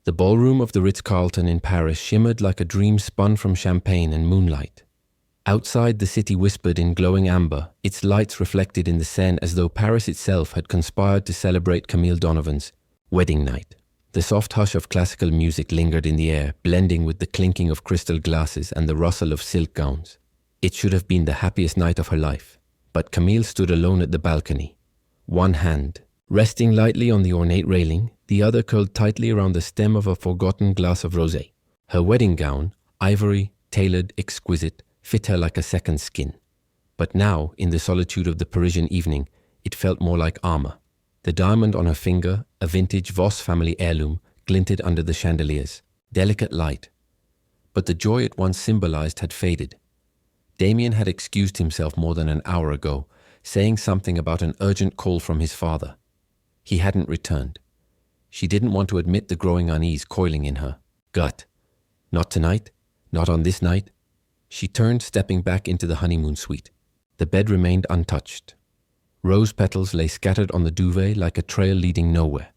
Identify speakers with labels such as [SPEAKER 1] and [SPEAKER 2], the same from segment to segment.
[SPEAKER 1] The ballroom of the Ritz-Carlton in Paris shimmered like a dream spun from champagne and moonlight. Outside, the city whispered in glowing amber, its lights reflected in the Seine as though Paris itself had conspired to celebrate Camille Donovan's wedding night. The soft hush of classical music lingered in the air, blending with the clinking of crystal glasses and the rustle of silk gowns. It should have been the happiest night of her life, but Camille stood alone at the balcony. One hand resting lightly on the ornate railing, the other curled tightly around the stem of a forgotten glass of rosé. Her wedding gown, ivory, tailored, exquisite, fit her like a second skin. But now, in the solitude of the Parisian evening, it felt more like armor. The diamond on her finger, a vintage Voss family heirloom, glinted under the chandeliers. Delicate light. But the joy it once symbolized had faded. Damien had excused himself more than an hour ago, saying something about an urgent call from his father. He hadn't returned. She didn't want to admit the growing unease coiling in her gut. Not tonight, not on this night. She turned, stepping back into the honeymoon suite. The bed remained untouched. Rose petals lay scattered on the duvet like a trail leading nowhere.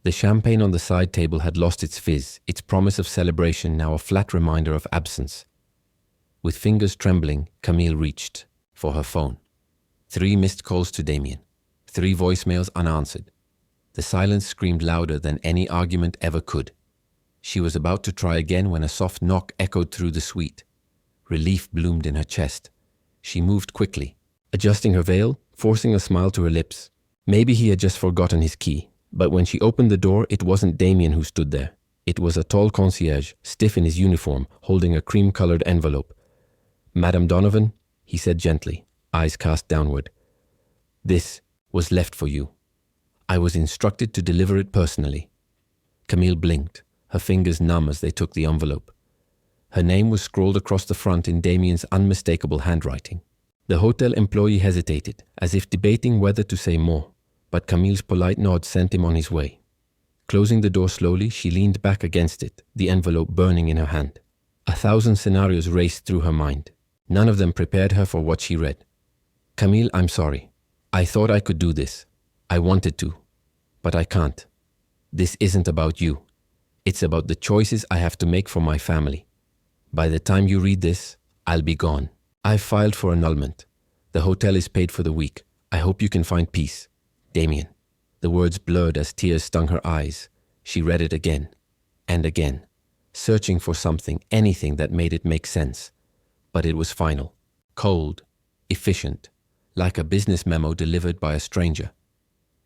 [SPEAKER 1] The champagne on the side table had lost its fizz, its promise of celebration now a flat reminder of absence. With fingers trembling, Camille reached for her phone. 3 missed calls to Damien. 3 voicemails unanswered. The silence screamed louder than any argument ever could. She was about to try again when a soft knock echoed through the suite. Relief bloomed in her chest. She moved quickly, adjusting her veil, forcing a smile to her lips. Maybe he had just forgotten his key, but when she opened the door, it wasn't Damien who stood there. It was a tall concierge, stiff in his uniform, holding a cream-colored envelope. "Madame Donovan," he said gently, eyes cast downward. "This was left for you. I was instructed to deliver it personally." Camille blinked, her fingers numb as they took the envelope. Her name was scrawled across the front in Damien's unmistakable handwriting. The hotel employee hesitated, as if debating whether to say more, but Camille's polite nod sent him on his way. Closing the door slowly, she leaned back against it, the envelope burning in her hand. 1,000 scenarios raced through her mind. None of them prepared her for what she read. "Camille, I'm sorry. I thought I could do this. I wanted to, but I can't. This isn't about you. It's about the choices I have to make for my family. By the time you read this, I'll be gone. I've filed for annulment. The hotel is paid for the week. I hope you can find peace. Damien." The words blurred as tears stung her eyes. She read it again and again, searching for something, anything that made it make sense. But it was final, cold, efficient, like a business memo delivered by a stranger.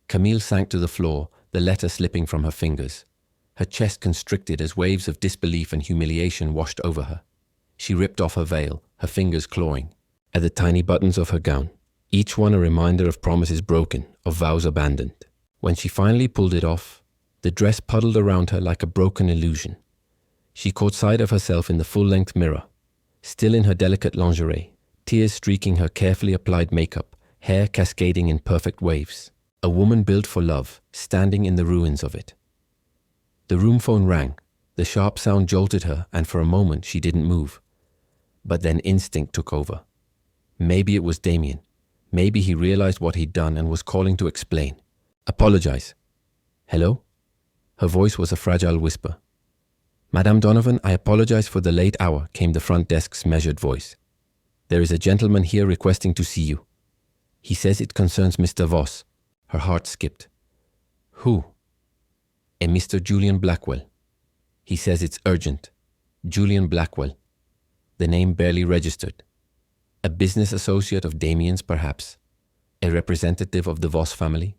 [SPEAKER 1] Camille sank to the floor, the letter slipping from her fingers. Her chest constricted as waves of disbelief and humiliation washed over her. She ripped off her veil, her fingers clawing at the tiny buttons of her gown, each one a reminder of promises broken, of vows abandoned. When she finally pulled it off, the dress puddled around her like a broken illusion. She caught sight of herself in the full-length mirror, still in her delicate lingerie, tears streaking her carefully applied makeup, hair cascading in perfect waves. A woman built for love, standing in the ruins of it. The room phone rang. The sharp sound jolted her, and for a moment she didn't move. But then instinct took over. Maybe it was Damien. Maybe he realized what he'd done and was calling to explain. "Apologize." "Hello?" Her voice was a fragile whisper. "Madame Donovan, I apologize for the late hour," came the front desk's measured voice. "There is a gentleman here requesting to see you. He says it concerns Mr. Voss." Her heart skipped. "Who?" "A Mr. Julian Blackwell. He says it's urgent. Julian Blackwell." The name barely registered. A business associate of Damien's, perhaps. A representative of the Voss family.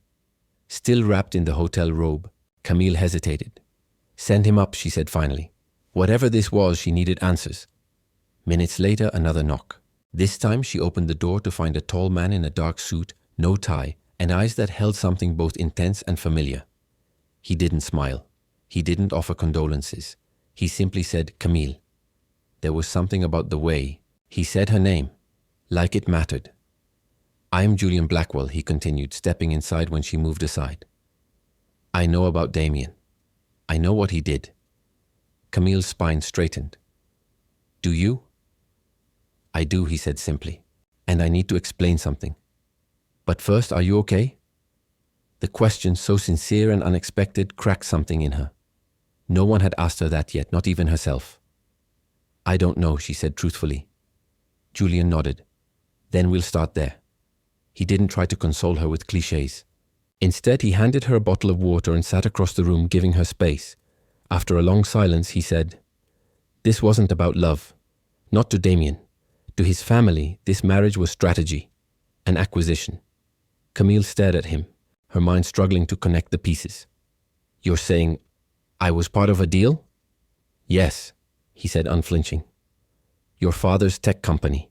[SPEAKER 1] Still wrapped in the hotel robe, Camille hesitated. "Send him up," she said finally. Whatever this was, she needed answers. Minutes later, another knock. This time she opened the door to find a tall man in a dark suit, no tie, and eyes that held something both intense and familiar. He didn't smile. He didn't offer condolences. He simply said, "Camille." There was something about the way he said her name, like it mattered. "I'm Julian Blackwell," he continued, stepping inside when she moved aside. "I know about Damien. I know what he did." Camille's spine straightened. "Do you?" "I do," he said simply. "And I need to explain something. But first, are you okay?" The question, so sincere and unexpected, cracked something in her. No one had asked her that yet, not even herself. I don't know, she said truthfully. Julian nodded. Then we'll start there. He didn't try to console her with cliches. Instead, he handed her a bottle of water and sat across the room, giving her space. After a long silence, he said, "This wasn't about love. Not to Damien. To his family, this marriage was strategy. An acquisition." Camille stared at him, her mind struggling to connect the pieces. "You're saying I was part of a deal?" "Yes," he said, unflinching. "Your father's tech company.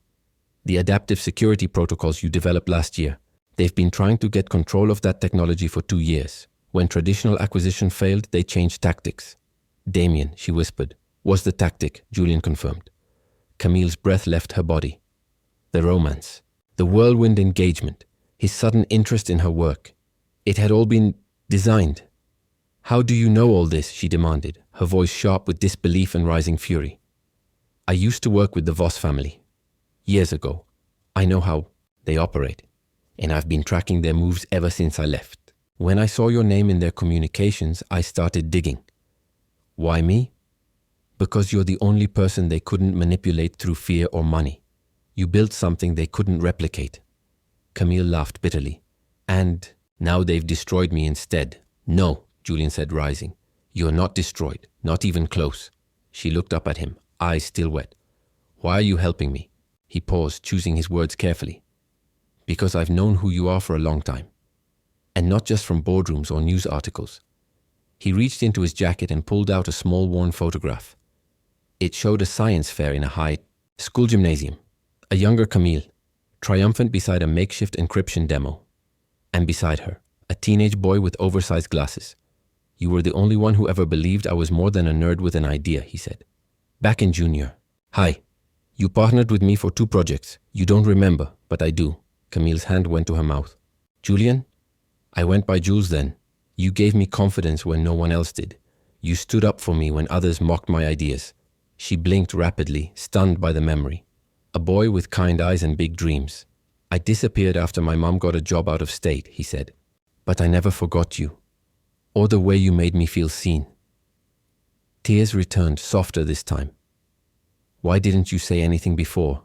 [SPEAKER 1] The adaptive security protocols you developed last year. They've been trying to get control of that technology for 2 years. When traditional acquisition failed, they changed tactics." "Damien," she whispered. "Was the tactic," Julian confirmed. Camille's breath left her body. The romance, the whirlwind engagement, his sudden interest in her work. It had all been designed. "How do you know all this?" she demanded, her voice sharp with disbelief and rising fury. "I used to work with the Voss family. Years ago. I know how they operate. And I've been tracking their moves ever since I left. When I saw your name in their communications, I started digging." "Why me?" "Because you're the only person they couldn't manipulate through fear or money. You built something they couldn't replicate." Camille laughed bitterly. "And now they've destroyed me instead." "No," Julian said, rising. "You're not destroyed, not even close." She looked up at him, eyes still wet. "Why are you helping me?" He paused, choosing his words carefully. "Because I've known who you are for a long time. And not just from boardrooms or news articles." He reached into his jacket and pulled out a small worn photograph. It showed a science fair in a high school gymnasium. A younger Camille, triumphant beside a makeshift encryption demo. And beside her, a teenage boy with oversized glasses. "You were the only one who ever believed I was more than a nerd with an idea," he said. "Back in junior. Hi. You partnered with me for 2 projects. You don't remember, but I do." Camille's hand went to her mouth. "Julian? I went by Jules then. You gave me confidence when no one else did. You stood up for me when others mocked my ideas." She blinked rapidly, stunned by the memory. "A boy with kind eyes and big dreams. I disappeared after my mom got a job out of state," he said. "But I never forgot you. Or the way you made me feel seen." Tears returned, softer this time. "Why didn't you say anything before?"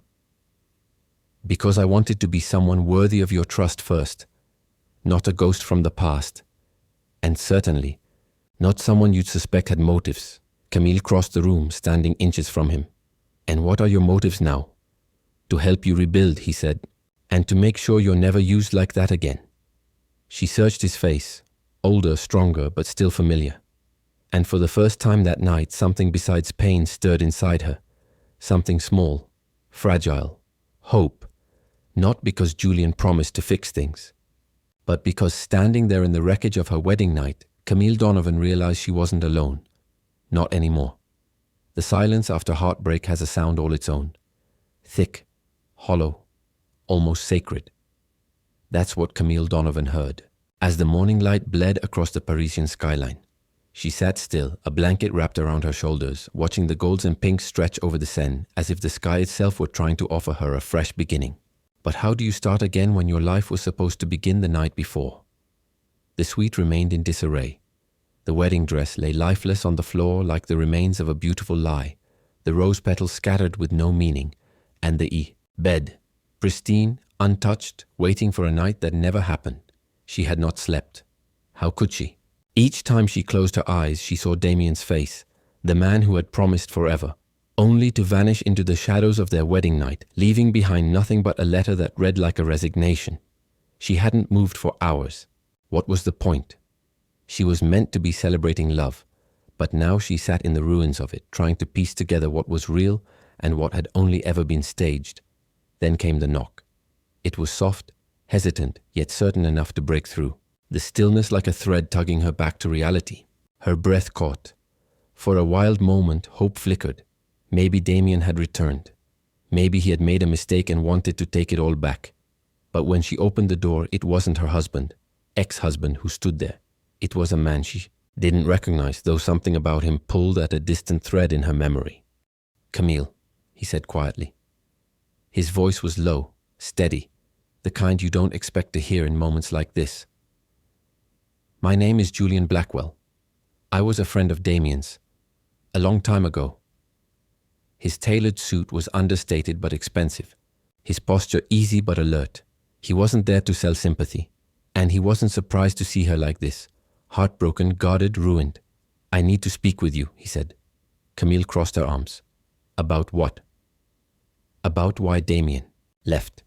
[SPEAKER 1] "Because I wanted to be someone worthy of your trust first. Not a ghost from the past. And certainly, not someone you'd suspect had motives." Camille crossed the room, standing inches from him. "And what are your motives now?" "To help you rebuild," he said. "And to make sure you're never used like that again." She searched his face, older, stronger, but still familiar. And for the first time that night, something besides pain stirred inside her. Something small, fragile, hope. Not because Julian promised to fix things, but because standing there in the wreckage of her wedding night, Camille Donovan realized she wasn't alone. Not anymore. The silence after heartbreak has a sound all its own. Thick, hollow, almost sacred. That's what Camille Donovan heard, as the morning light bled across the Parisian skyline. She sat still, a blanket wrapped around her shoulders, watching the golds and pinks stretch over the Seine, as if the sky itself were trying to offer her a fresh beginning. But how do you start again when your life was supposed to begin the night before? The suite remained in disarray. The wedding dress lay lifeless on the floor like the remains of a beautiful lie, the rose petals scattered with no meaning, and the bed, pristine, untouched, waiting for a night that never happened. She had not slept. How could she? Each time she closed her eyes, she saw Damien's face, the man who had promised forever, only to vanish into the shadows of their wedding night, leaving behind nothing but a letter that read like a resignation. She hadn't moved for hours. What was the point? She was meant to be celebrating love, but now she sat in the ruins of it, trying to piece together what was real and what had only ever been staged. Then came the knock. It was soft, hesitant, yet certain enough to break through. The stillness like a thread tugging her back to reality. Her breath caught. For a wild moment, hope flickered. Maybe Damien had returned. Maybe he had made a mistake and wanted to take it all back. But when she opened the door, it wasn't her husband, ex-husband, who stood there. It was a man she didn't recognize, though something about him pulled at a distant thread in her memory. "Camille," he said quietly. His voice was low, steady, the kind you don't expect to hear in moments like this. "My name is Julian Blackwell. I was a friend of Damien's. A long time ago. His tailored suit was understated but expensive. His posture easy but alert. He wasn't there to sell sympathy. And he wasn't surprised to see her like this. Heartbroken, guarded, ruined. I need to speak with you, he said. Camille crossed her arms. About what? About why Damien left,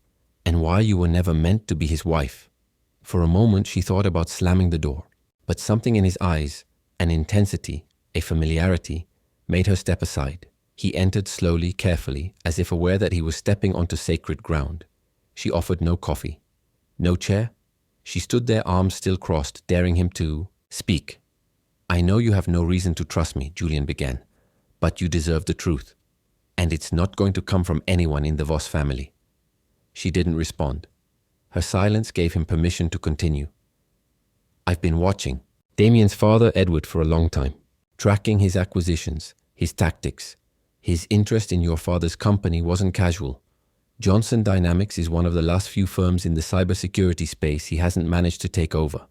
[SPEAKER 1] and why you were never meant to be his wife. For a moment she thought about slamming the door, but something in his eyes, an intensity, a familiarity, made her step aside. He entered slowly, carefully, as if aware that he was stepping onto sacred ground. She offered no coffee, no chair. She stood there, arms still crossed, daring him to speak. I know you have no reason to trust me, Julian began, but you deserve the truth. And it's not going to come from anyone in the Voss family. She didn't respond. Her silence gave him permission to continue. I've been watching Damien's father, Edward, for a long time, tracking his acquisitions, his tactics. His interest in your father's company wasn't casual. Johnson Dynamics is one of the last few firms in the cybersecurity space he hasn't managed to take over.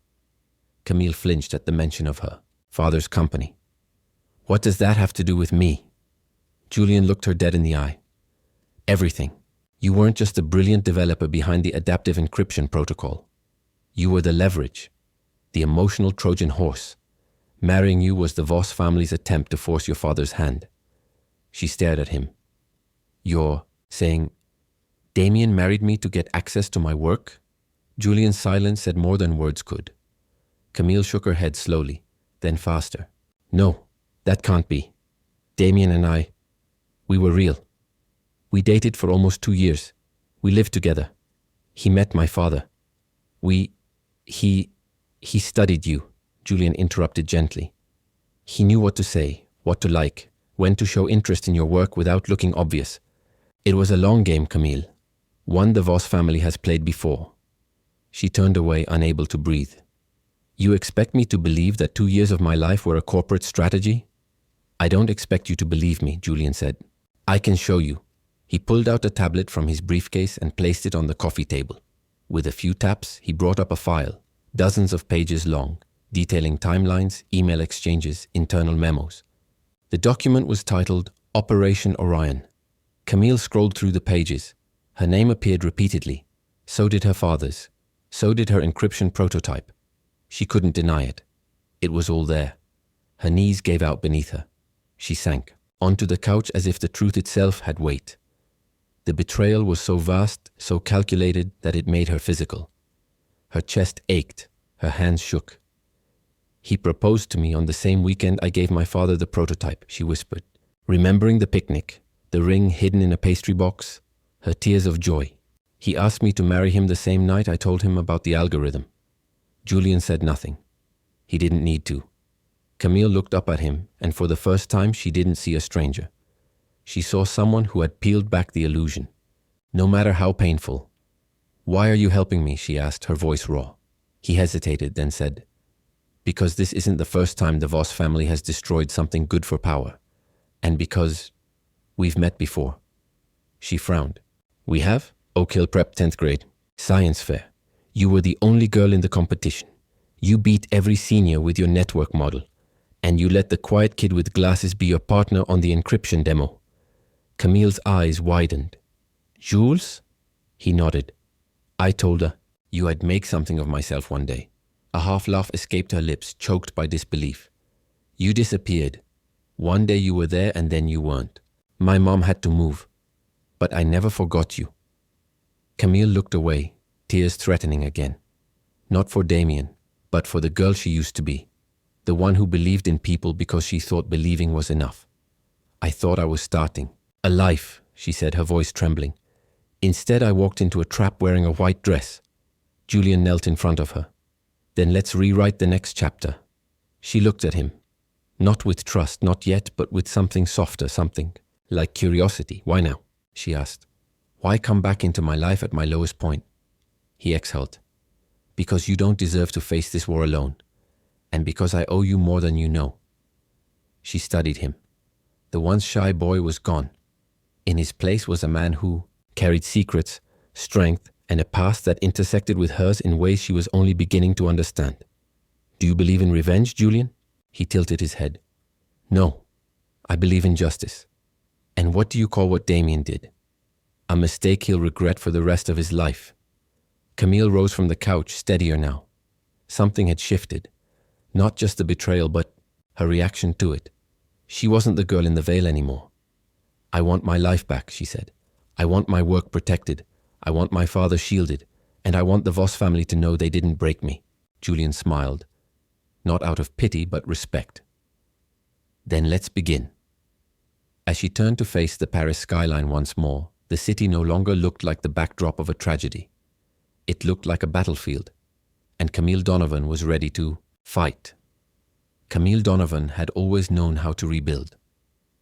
[SPEAKER 1] Camille flinched at the mention of her father's company. What does that have to do with me? Julian looked her dead in the eye. Everything. You weren't just a brilliant developer behind the adaptive encryption protocol. You were the leverage, the emotional Trojan horse. Marrying you was the Voss family's attempt to force your father's hand. She stared at him. You're saying Damien married me to get access to my work? Julian's silence said more than words could. Camille shook her head slowly, then faster. No, that can't be. Damien and I, we were real. We dated for almost 2 years. We lived together. He met my father. He studied you, Julian interrupted gently. He knew what to say, what to like, when to show interest in your work without looking obvious. It was a long game, Camille. One the Voss family has played before. She turned away, unable to breathe. You expect me to believe that 2 years of my life were a corporate strategy? I don't expect you to believe me, Julian said. I can show you. He pulled out a tablet from his briefcase and placed it on the coffee table. With a few taps, he brought up a file, dozens of pages long, detailing timelines, email exchanges, internal memos. The document was titled Operation Orion. Camille scrolled through the pages. Her name appeared repeatedly. So did her father's. So did her encryption prototype. She couldn't deny it. It was all there. Her knees gave out beneath her. She sank onto the couch as if the truth itself had weight. The betrayal was so vast, so calculated, that it made her physical. Her chest ached, her hands shook. He proposed to me on the same weekend I gave my father the prototype, she whispered, remembering the picnic, the ring hidden in a pastry box, her tears of joy. He asked me to marry him the same night I told him about the algorithm. Julian said nothing. He didn't need to. Camille looked up at him, and for the first time she didn't see a stranger. She saw someone who had peeled back the illusion, no matter how painful. Why are you helping me? She asked, her voice raw. He hesitated, then said, because this isn't the first time the Voss family has destroyed something good for power, and because we've met before. She frowned. We have? Oak Hill Prep 10th grade. Science fair. You were the only girl in the competition. You beat every senior with your network model, and you let the quiet kid with glasses be your partner on the encryption demo. Camille's eyes widened. Jules? He nodded. I told her, I'd make something of myself one day. A half laugh escaped her lips, choked by disbelief. You disappeared. One day you were there and then you weren't. My mom had to move. But I never forgot you. Camille looked away, tears threatening again. Not for Damien, but for the girl she used to be. The one who believed in people because she thought believing was enough. I thought I was starting a life, she said, her voice trembling. Instead, I walked into a trap wearing a white dress. Julian knelt in front of her. Then let's rewrite the next chapter. She looked at him. Not with trust, not yet, but with something softer, something like curiosity. Why now? She asked. Why come back into my life at my lowest point? He exhaled. Because you don't deserve to face this war alone. And because I owe you more than you know. She studied him. The once shy boy was gone. In his place was a man who carried secrets, strength, and a past that intersected with hers in ways she was only beginning to understand. Do you believe in revenge, Julian? He tilted his head. No, I believe in justice. And what do you call what Damien did? A mistake he'll regret for the rest of his life. Camille rose from the couch, steadier now. Something had shifted. Not just the betrayal, but her reaction to it. She wasn't the girl in the veil anymore. I want my life back, she said. I want my work protected. I want my father shielded. And I want the Voss family to know they didn't break me. Julian smiled. Not out of pity, but respect. Then let's begin. As she turned to face the Paris skyline once more, the city no longer looked like the backdrop of a tragedy. It looked like a battlefield. And Camille Donovan was ready to fight. Camille Donovan had always known how to rebuild.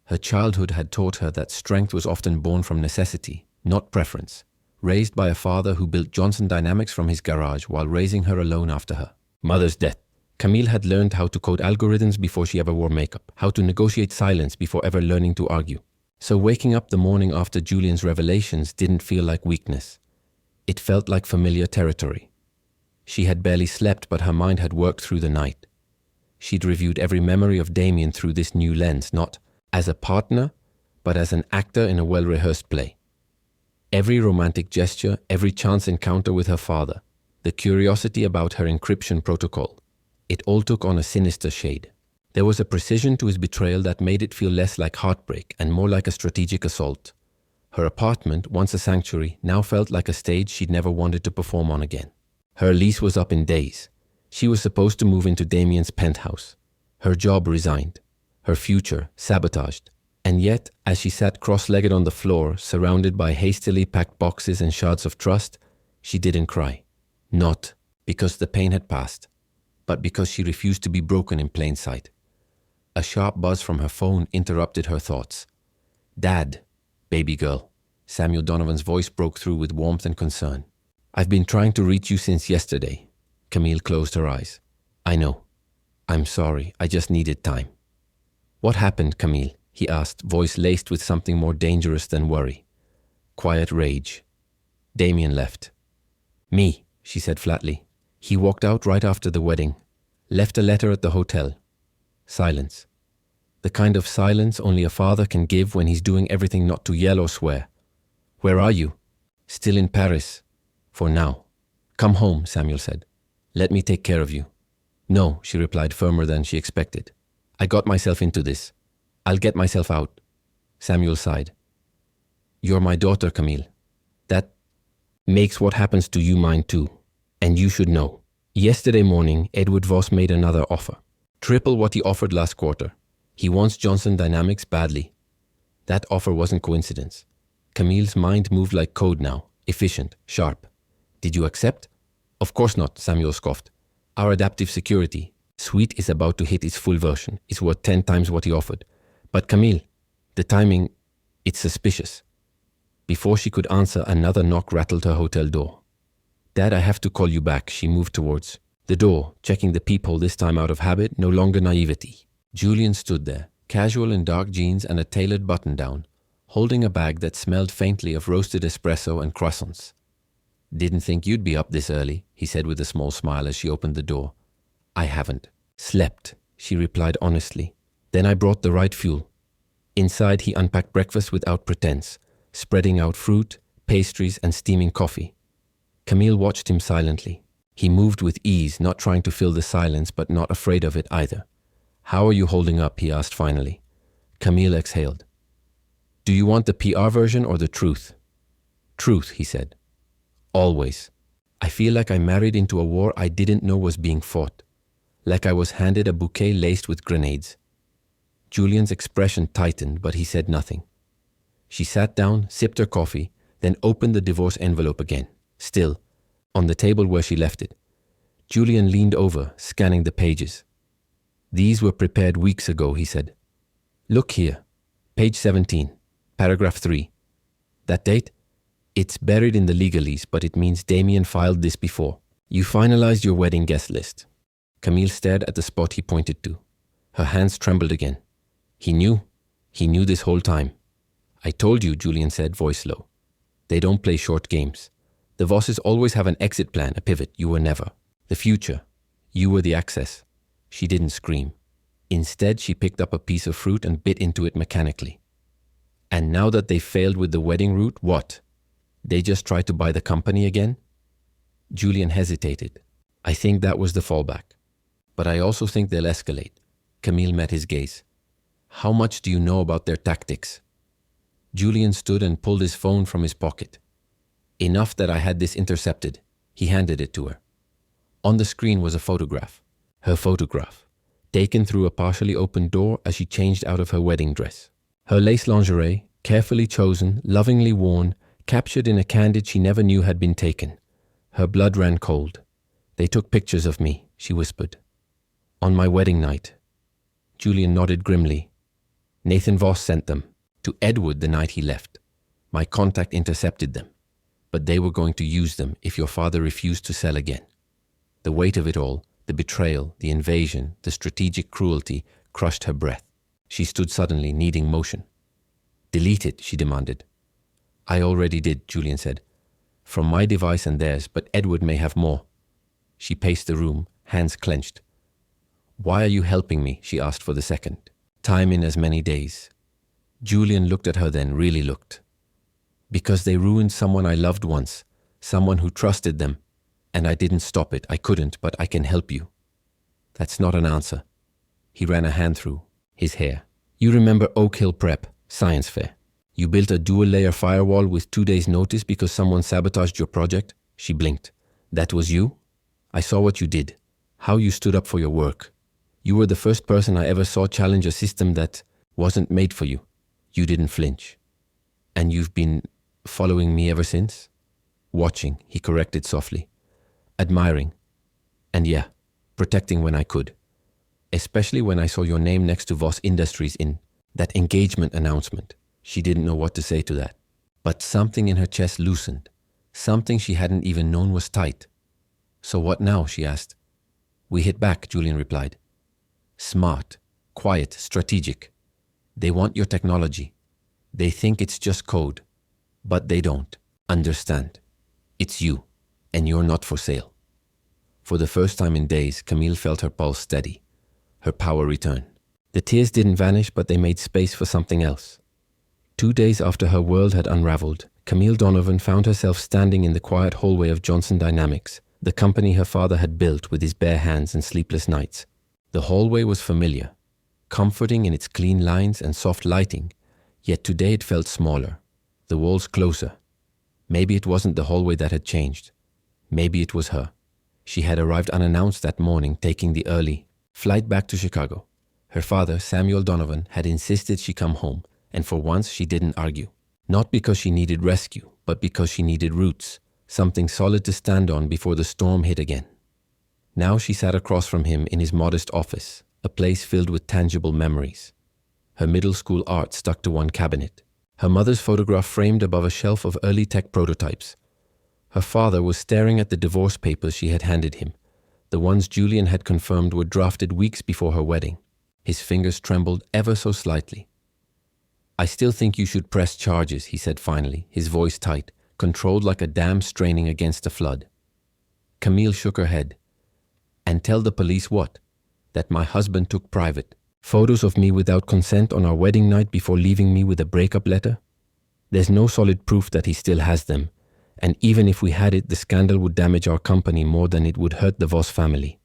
[SPEAKER 1] Her childhood had taught her that strength was often born from necessity, not preference. Raised by a father who built Johnson Dynamics from his garage while raising her alone after her mother's death. Camille had learned how to code algorithms before she ever wore makeup, how to negotiate silence before ever learning to argue. So waking up the morning after Julian's revelations didn't feel like weakness. It felt like familiar territory. She had barely slept, but her mind had worked through the night. She'd reviewed every memory of Damien through this new lens, not as a partner, but as an actor in a well-rehearsed play. Every romantic gesture, every chance encounter with her father, the curiosity about her encryption protocol, it all took on a sinister shade. There was a precision to his betrayal that made it feel less like heartbreak and more like a strategic assault. Her apartment, once a sanctuary, now felt like a stage she'd never wanted to perform on again. Her lease was up in days. She was supposed to move into Damien's penthouse. Her job resigned. Her future sabotaged. And yet, as she sat cross-legged on the floor, surrounded by hastily packed boxes and shards of trust, she didn't cry. Not because the pain had passed, but because she refused to be broken in plain sight. A sharp buzz from her phone interrupted her thoughts. "Dad, baby girl." Samuel Donovan's voice broke through with warmth and concern. "I've been trying to reach you since yesterday." Camille closed her eyes. "I know. I'm sorry. I just needed time." "What happened, Camille?" he asked, voice laced with something more dangerous than worry. Quiet rage. "Damien left." "Me," she said flatly. "He walked out right after the wedding. Left a letter at the hotel." Silence. The kind of silence only a father can give when he's doing everything not to yell or swear. "Where are you?" "Still in Paris. For now." "Come home," Samuel said. "Let me take care of you." "No," she replied, firmer than she expected. "I got myself into this. I'll get myself out." Samuel sighed. "You're my daughter, Camille. That makes what happens to you mine too. And you should know. Yesterday morning, Edward Voss made another offer. Triple what he offered last quarter. He wants Johnson Dynamics badly." That offer wasn't coincidence. Camille's mind moved like code now, efficient, sharp. "Did you accept?" "Of course not," Samuel scoffed. "Our adaptive security suite is about to hit its full version. It's worth 10 times what he offered. But Camille, the timing, it's suspicious." Before she could answer, another knock rattled her hotel door. "Dad, I have to call you back," she moved towards the door, checking the peephole this time out of habit, no longer naivety. Julian stood there, casual in dark jeans and a tailored button-down, holding a bag that smelled faintly of roasted espresso and croissants. "Didn't think you'd be up this early," he said with a small smile as she opened the door. "I haven't slept," she replied honestly. "Then I brought the right fuel." Inside, he unpacked breakfast without pretense, spreading out fruit, pastries, and steaming coffee. Camille watched him silently. He moved with ease, not trying to fill the silence, but not afraid of it either. "How are you holding up?" he asked finally. Camille exhaled. "Do you want the PR version or the truth?" "Truth," he said. "Always. I feel like I married into a war I didn't know was being fought. Like I was handed a bouquet laced with grenades." Julian's expression tightened, but he said nothing. She sat down, sipped her coffee, then opened the divorce envelope again, still, on the table where she left it. Julian leaned over, scanning the pages. "These were prepared weeks ago," he said. "Look here, page 17, paragraph 3. That date? It's buried in the legalese, but it means Damien filed this before. You finalized your wedding guest list." Camille stared at the spot he pointed to. Her hands trembled again. He knew this whole time. "I told you," Julian said, voice low. "They don't play short games. The Vosses always have an exit plan, a pivot. You were never. The future. You were the access." She didn't scream. Instead, she picked up a piece of fruit and bit into it mechanically. And now that they failed with the wedding route, what? They just tried to buy the company again? Julian hesitated. I think that was the fallback. But I also think they'll escalate. Camille met his gaze. How much do you know about their tactics? Julian stood and pulled his phone from his pocket. Enough that I had this intercepted. He handed it to her. On the screen was a photograph. Her photograph, taken through a partially opened door as she changed out of her wedding dress. Her lace lingerie, carefully chosen, lovingly worn, captured in a candid she never knew had been taken. Her blood ran cold. They took pictures of me, she whispered. On my wedding night. Julian nodded grimly. Nathan Voss sent them, to Edward the night he left. My contact intercepted them, but they were going to use them if your father refused to sell again. The weight of it all, the betrayal, the invasion, the strategic cruelty, crushed her breath. She stood suddenly, needing motion. Delete it, she demanded. I already did, Julian said. From my device and theirs, but Edward may have more. She paced the room, hands clenched. Why are you helping me? She asked for the second time in as many days. Julian looked at her then, really looked. Because they ruined someone I loved once, someone who trusted them, and I didn't stop it. I couldn't, but I can help you. That's not an answer. He ran a hand through his hair. You remember Oak Hill Prep, science fair. You built a dual-layer firewall with 2 days' notice because someone sabotaged your project? She blinked. That was you? I saw what you did, how you stood up for your work. You were the first person I ever saw challenge a system that wasn't made for you. You didn't flinch. And you've been following me ever since? Watching, he corrected softly. Admiring. And yeah, protecting when I could. Especially when I saw your name next to Voss Industries in that engagement announcement. She didn't know what to say to that. But something in her chest loosened. Something she hadn't even known was tight. So what now? She asked. We hit back, Julian replied. Smart, quiet, strategic. They want your technology. They think it's just code. But they don't understand. It's you, and you're not for sale. For the first time in days, Camille felt her pulse steady, her power return. The tears didn't vanish, but they made space for something else. 2 days after her world had unraveled, Camille Donovan found herself standing in the quiet hallway of Johnson Dynamics, the company her father had built with his bare hands and sleepless nights. The hallway was familiar, comforting in its clean lines and soft lighting, yet today it felt smaller, the walls closer. Maybe it wasn't the hallway that had changed. Maybe it was her. She had arrived unannounced that morning, taking the early flight back to Chicago. Her father, Samuel Donovan, had insisted she come home, and for once she didn't argue. Not because she needed rescue, but because she needed roots, something solid to stand on before the storm hit again. Now she sat across from him in his modest office, a place filled with tangible memories. Her middle school art stuck to one cabinet. Her mother's photograph framed above a shelf of early tech prototypes. Her father was staring at the divorce papers she had handed him, the ones Julian had confirmed were drafted weeks before her wedding. His fingers trembled ever so slightly. I still think you should press charges, he said finally, his voice tight, controlled like a dam straining against a flood. Camille shook her head. And tell the police what? That my husband took private photos of me without consent on our wedding night before leaving me with a breakup letter? There's no solid proof that he still has them, and even if we had it, the scandal would damage our company more than it would hurt the Voss family.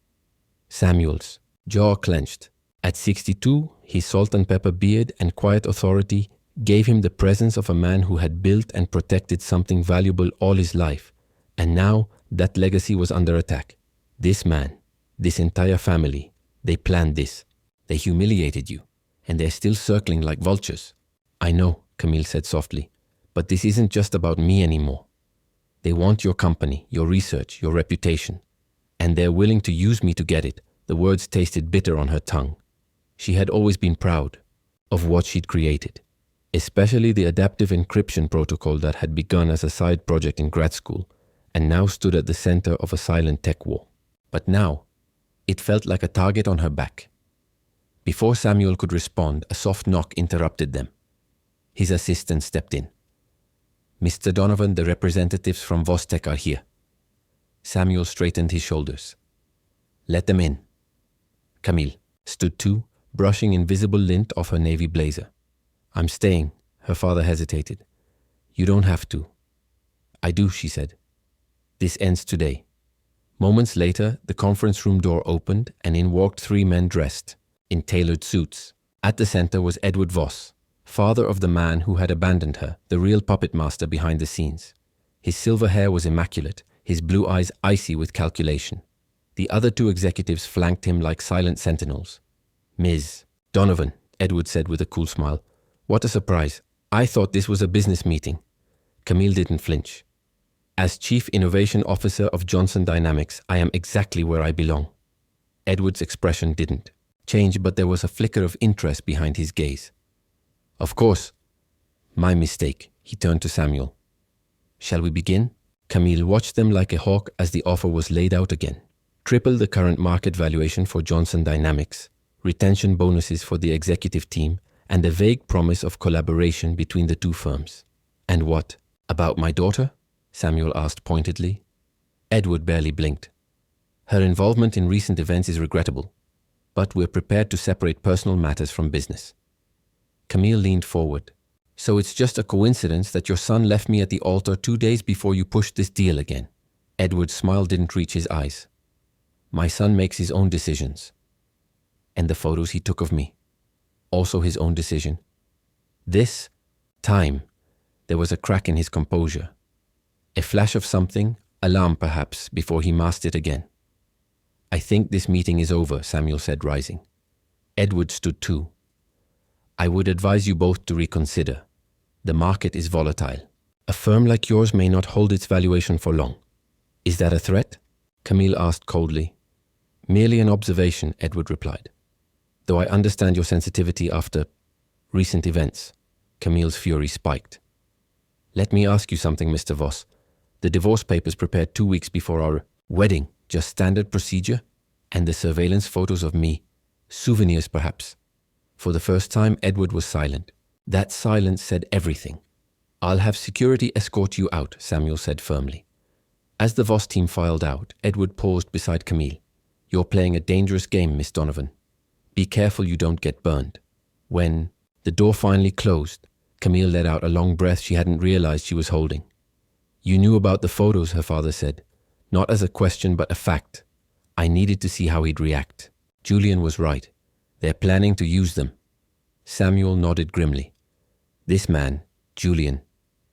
[SPEAKER 1] Samuel's jaw clenched. At 62, his salt and pepper beard and quiet authority gave him the presence of a man who had built and protected something valuable all his life, and now that legacy was under attack. This man, this entire family, they planned this. They humiliated you, and they're still circling like vultures. I know, Camille said softly, but this isn't just about me anymore. They want your company, your research, your reputation, and they're willing to use me to get it. The words tasted bitter on her tongue. She had always been proud of what she'd created, especially the adaptive encryption protocol that had begun as a side project in grad school and now stood at the center of a silent tech war. But now, it felt like a target on her back. Before Samuel could respond, a soft knock interrupted them. His assistant stepped in. Mr. Donovan, the representatives from Vostech are here. Samuel straightened his shoulders. Let them in. Camille stood too, brushing invisible lint off her navy blazer. "I'm staying." Her father hesitated. "You don't have to." "I do," she said. "This ends today." Moments later, the conference room door opened and in walked three men dressed in tailored suits. At the center was Edward Voss, father of the man who had abandoned her, the real puppet master behind the scenes. His silver hair was immaculate, his blue eyes icy with calculation. The other two executives flanked him like silent sentinels. "Ms. Donovan," Edward said with a cool smile. "What a surprise. I thought this was a business meeting." Camille didn't flinch. "As Chief Innovation Officer of Johnson Dynamics, I am exactly where I belong." Edward's expression didn't change, but there was a flicker of interest behind his gaze. "Of course. My mistake." He turned to Samuel. "Shall we begin?" Camille watched them like a hawk as the offer was laid out again. Triple the current market valuation for Johnson Dynamics, retention bonuses for the executive team, and a vague promise of collaboration between the two firms. "And what about my daughter?" Samuel asked pointedly. Edward barely blinked. "Her involvement in recent events is regrettable, but we're prepared to separate personal matters from business." Camille leaned forward. "So it's just a coincidence that your son left me at the altar 2 days before you pushed this deal again?" Edward's smile didn't reach his eyes. "My son makes his own decisions. And the photos he took of me, also his own decision. This time, there was a crack in his composure. A flash of something, alarm perhaps, before he masked it again. "I think this meeting is over," Samuel said, rising. Edward stood too. "I would advise you both to reconsider. The market is volatile. A firm like yours may not hold its valuation for long." "Is that a threat?" Camille asked coldly. "Merely an observation," Edward replied. "Though I understand your sensitivity after recent events." Camille's fury spiked. "Let me ask you something, Mr. Voss. The divorce papers prepared 2 weeks before our wedding, just standard procedure? And the surveillance photos of me, souvenirs perhaps?" For the first time, Edward was silent. That silence said everything. "I'll have security escort you out," Samuel said firmly. As the Voss team filed out, Edward paused beside Camille. "You're playing a dangerous game, Miss Donovan. Be careful you don't get burned." When the door finally closed, Camille let out a long breath she hadn't realized she was holding. "You knew about the photos," her father said. Not as a question, but a fact. "I needed to see how he'd react." Julian was right. "They're planning to use them." Samuel nodded grimly. "This man, Julian,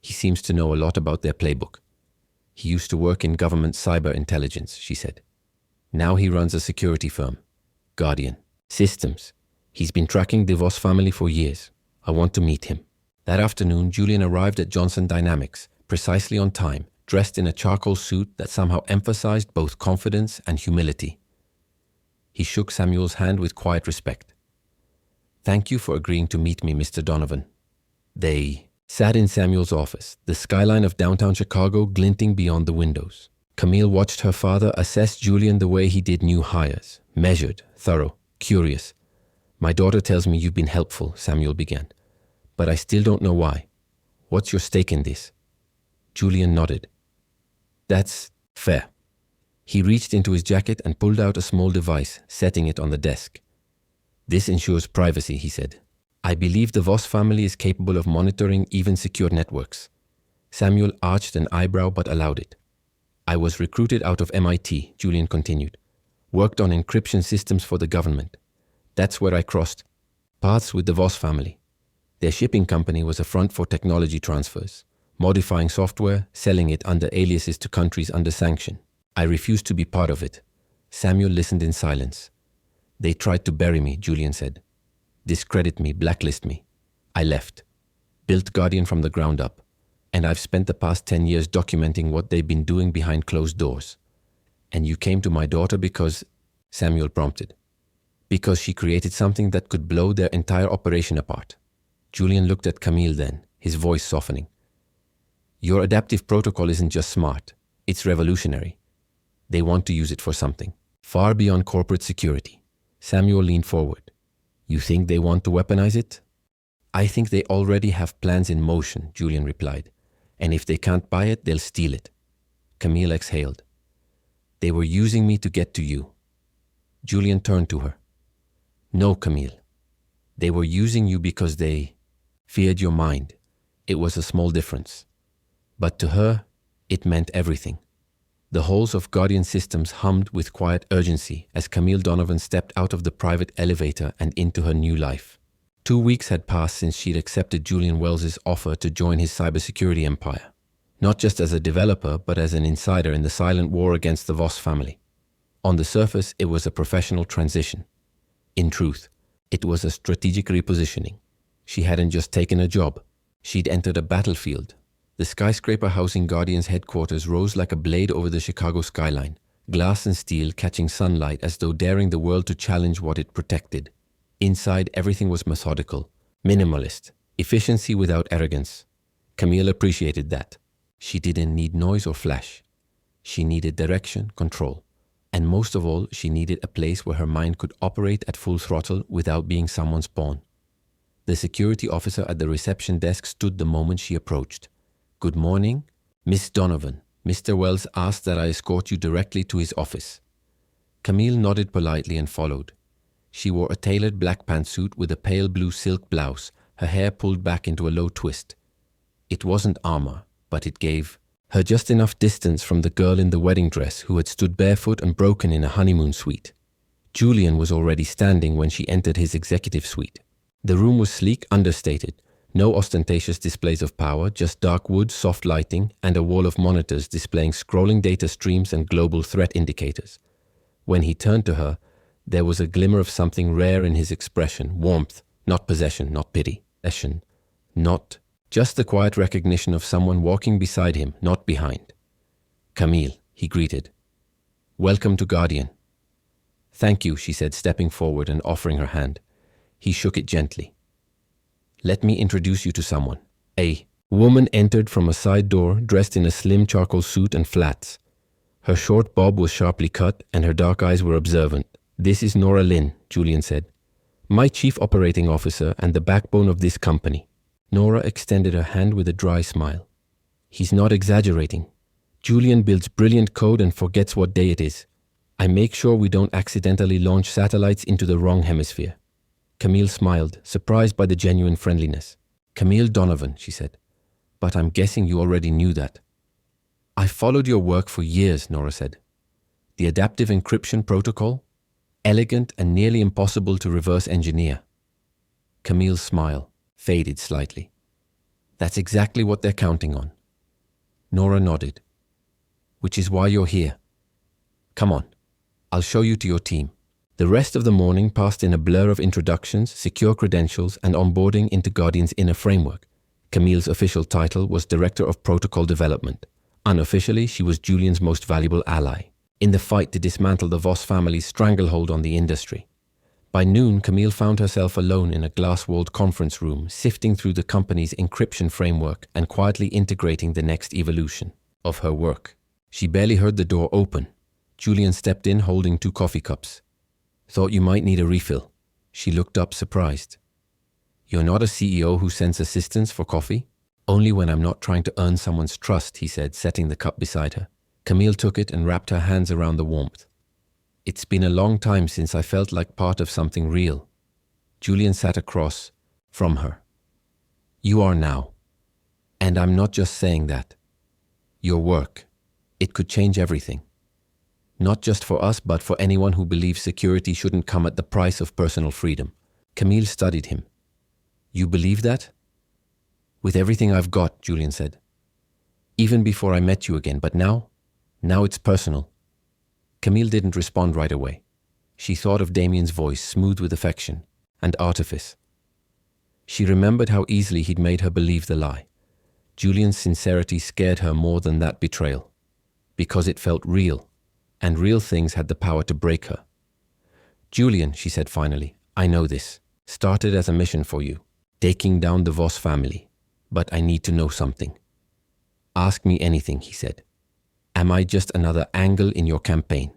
[SPEAKER 1] he seems to know a lot about their playbook. He used to work in government cyber intelligence," she said. "Now he runs a security firm, Guardian Systems. He's been tracking the Voss family for years. I want to meet him." That afternoon, Julian arrived at Johnson Dynamics, precisely on time, dressed in a charcoal suit that somehow emphasized both confidence and humility. He shook Samuel's hand with quiet respect. "Thank you for agreeing to meet me, Mr. Donovan." They sat in Samuel's office, the skyline of downtown Chicago glinting beyond the windows. Camille watched her father assess Julian the way he did new hires, measured, thorough, curious. "My daughter tells me you've been helpful," Samuel began, "but I still don't know why. What's your stake in this?" Julian nodded. "That's fair." He reached into his jacket and pulled out a small device, setting it on the desk. "This ensures privacy," he said. "I believe the Voss family is capable of monitoring even secure networks." Samuel arched an eyebrow but allowed it. "I was recruited out of MIT," Julian continued. "Worked on encryption systems for the government. That's where I crossed paths with the Voss family. Their shipping company was a front for technology transfers, modifying software, selling it under aliases to countries under sanction. I refused to be part of it." Samuel listened in silence. "They tried to bury me," Julian said. "Discredit me, blacklist me. I left. Built Guardian from the ground up. And I've spent the past 10 years documenting what they've been doing behind closed doors. And you came to my daughter because," Samuel prompted, "because she created something that could blow their entire operation apart." Julian looked at Camille then, his voice softening. "Your adaptive protocol isn't just smart, it's revolutionary. They want to use it for something far beyond corporate security." Samuel leaned forward. "You think they want to weaponize it?" "I think they already have plans in motion," Julian replied. "And if they can't buy it, they'll steal it." Camille exhaled. "They were using me to get to you." Julian turned to her. "No, Camille, They were using you because they feared your mind. It was a small difference. But to her, it meant everything. The halls of Guardian Systems hummed with quiet urgency as Camille Donovan stepped out of the private elevator and into her new life. 2 weeks had passed since she'd accepted Julian Wells's offer to join his cybersecurity empire. Not just as a developer, but as an insider in the silent war against the Voss family. On the surface, it was a professional transition. In truth, it was a strategic repositioning. She hadn't just taken a job. She'd entered a battlefield. The skyscraper housing Guardian's headquarters rose like a blade over the Chicago skyline, glass and steel catching sunlight as though daring the world to challenge what it protected. Inside, everything was methodical, minimalist, efficiency without arrogance. Camille appreciated that. She didn't need noise or flash. She needed direction, control. And most of all, she needed a place where her mind could operate at full throttle without being someone's pawn. The security officer at the reception desk stood the moment she approached. "Good morning, Miss Donovan. Mr. Wells asked that I escort you directly to his office." Camille nodded politely and followed. She wore a tailored black pantsuit with a pale blue silk blouse, her hair pulled back into a low twist. It wasn't armor, but it gave her just enough distance from the girl in the wedding dress who had stood barefoot and broken in a honeymoon suite. Julian was already standing when she entered his executive suite. The room was sleek, understated. No ostentatious displays of power, just dark wood, soft lighting, and a wall of monitors displaying scrolling data streams and global threat indicators. When he turned to her, there was a glimmer of something rare in his expression, warmth, not possession, not pity. Possession, not just the quiet recognition of someone walking beside him, not behind. "Camille," he greeted. "Welcome to Guardian." "Thank you," she said, stepping forward and offering her hand. He shook it gently. "Let me introduce you to someone." A woman entered from a side door, dressed in a slim charcoal suit and flats. Her short bob was sharply cut, and her dark eyes were observant. "This is Nora Lynn," Julian said. "My chief operating officer and the backbone of this company." Nora extended her hand with a dry smile. "He's not exaggerating. Julian builds brilliant code and forgets what day it is. I make sure we don't accidentally launch satellites into the wrong hemisphere." Camille smiled, surprised by the genuine friendliness. "Camille Donovan," she said. "But I'm guessing you already knew that." "I followed your work for years," Nora said. "The adaptive encryption protocol? Elegant and nearly impossible to reverse engineer." Camille's smile faded slightly. "That's exactly what they're counting on." Nora nodded. "Which is why you're here. Come on, I'll show you to your team." The rest of the morning passed in a blur of introductions, secure credentials, and onboarding into Guardian's inner framework. Camille's official title was Director of Protocol Development. Unofficially, she was Julian's most valuable ally in the fight to dismantle the Voss family's stranglehold on the industry. By noon, Camille found herself alone in a glass-walled conference room, sifting through the company's encryption framework and quietly integrating the next evolution of her work. She barely heard the door open. Julian stepped in holding 2 coffee cups. "Thought you might need a refill." She looked up, surprised. "You're not a CEO who sends assistants for coffee?" "Only when I'm not trying to earn someone's trust," he said, setting the cup beside her. Camille took it and wrapped her hands around the warmth. "It's been a long time since I felt like part of something real." Julian sat across from her. "You are now. And I'm not just saying that. Your work, it could change everything. Not just for us, but for anyone who believes security shouldn't come at the price of personal freedom." Camille studied him. "You believe that?" "With everything I've got," Julian said. "Even before I met you again, but now it's personal." Camille didn't respond right away. She thought of Damien's voice, smooth with affection and artifice. She remembered how easily he'd made her believe the lie. Julian's sincerity scared her more than that betrayal, because it felt real, and real things had the power to break her. "Julian," she said finally, "I know this started as a mission for you, taking down the Voss family, but I need to know something." "Ask me anything," he said. "Am I just another angle in your campaign?"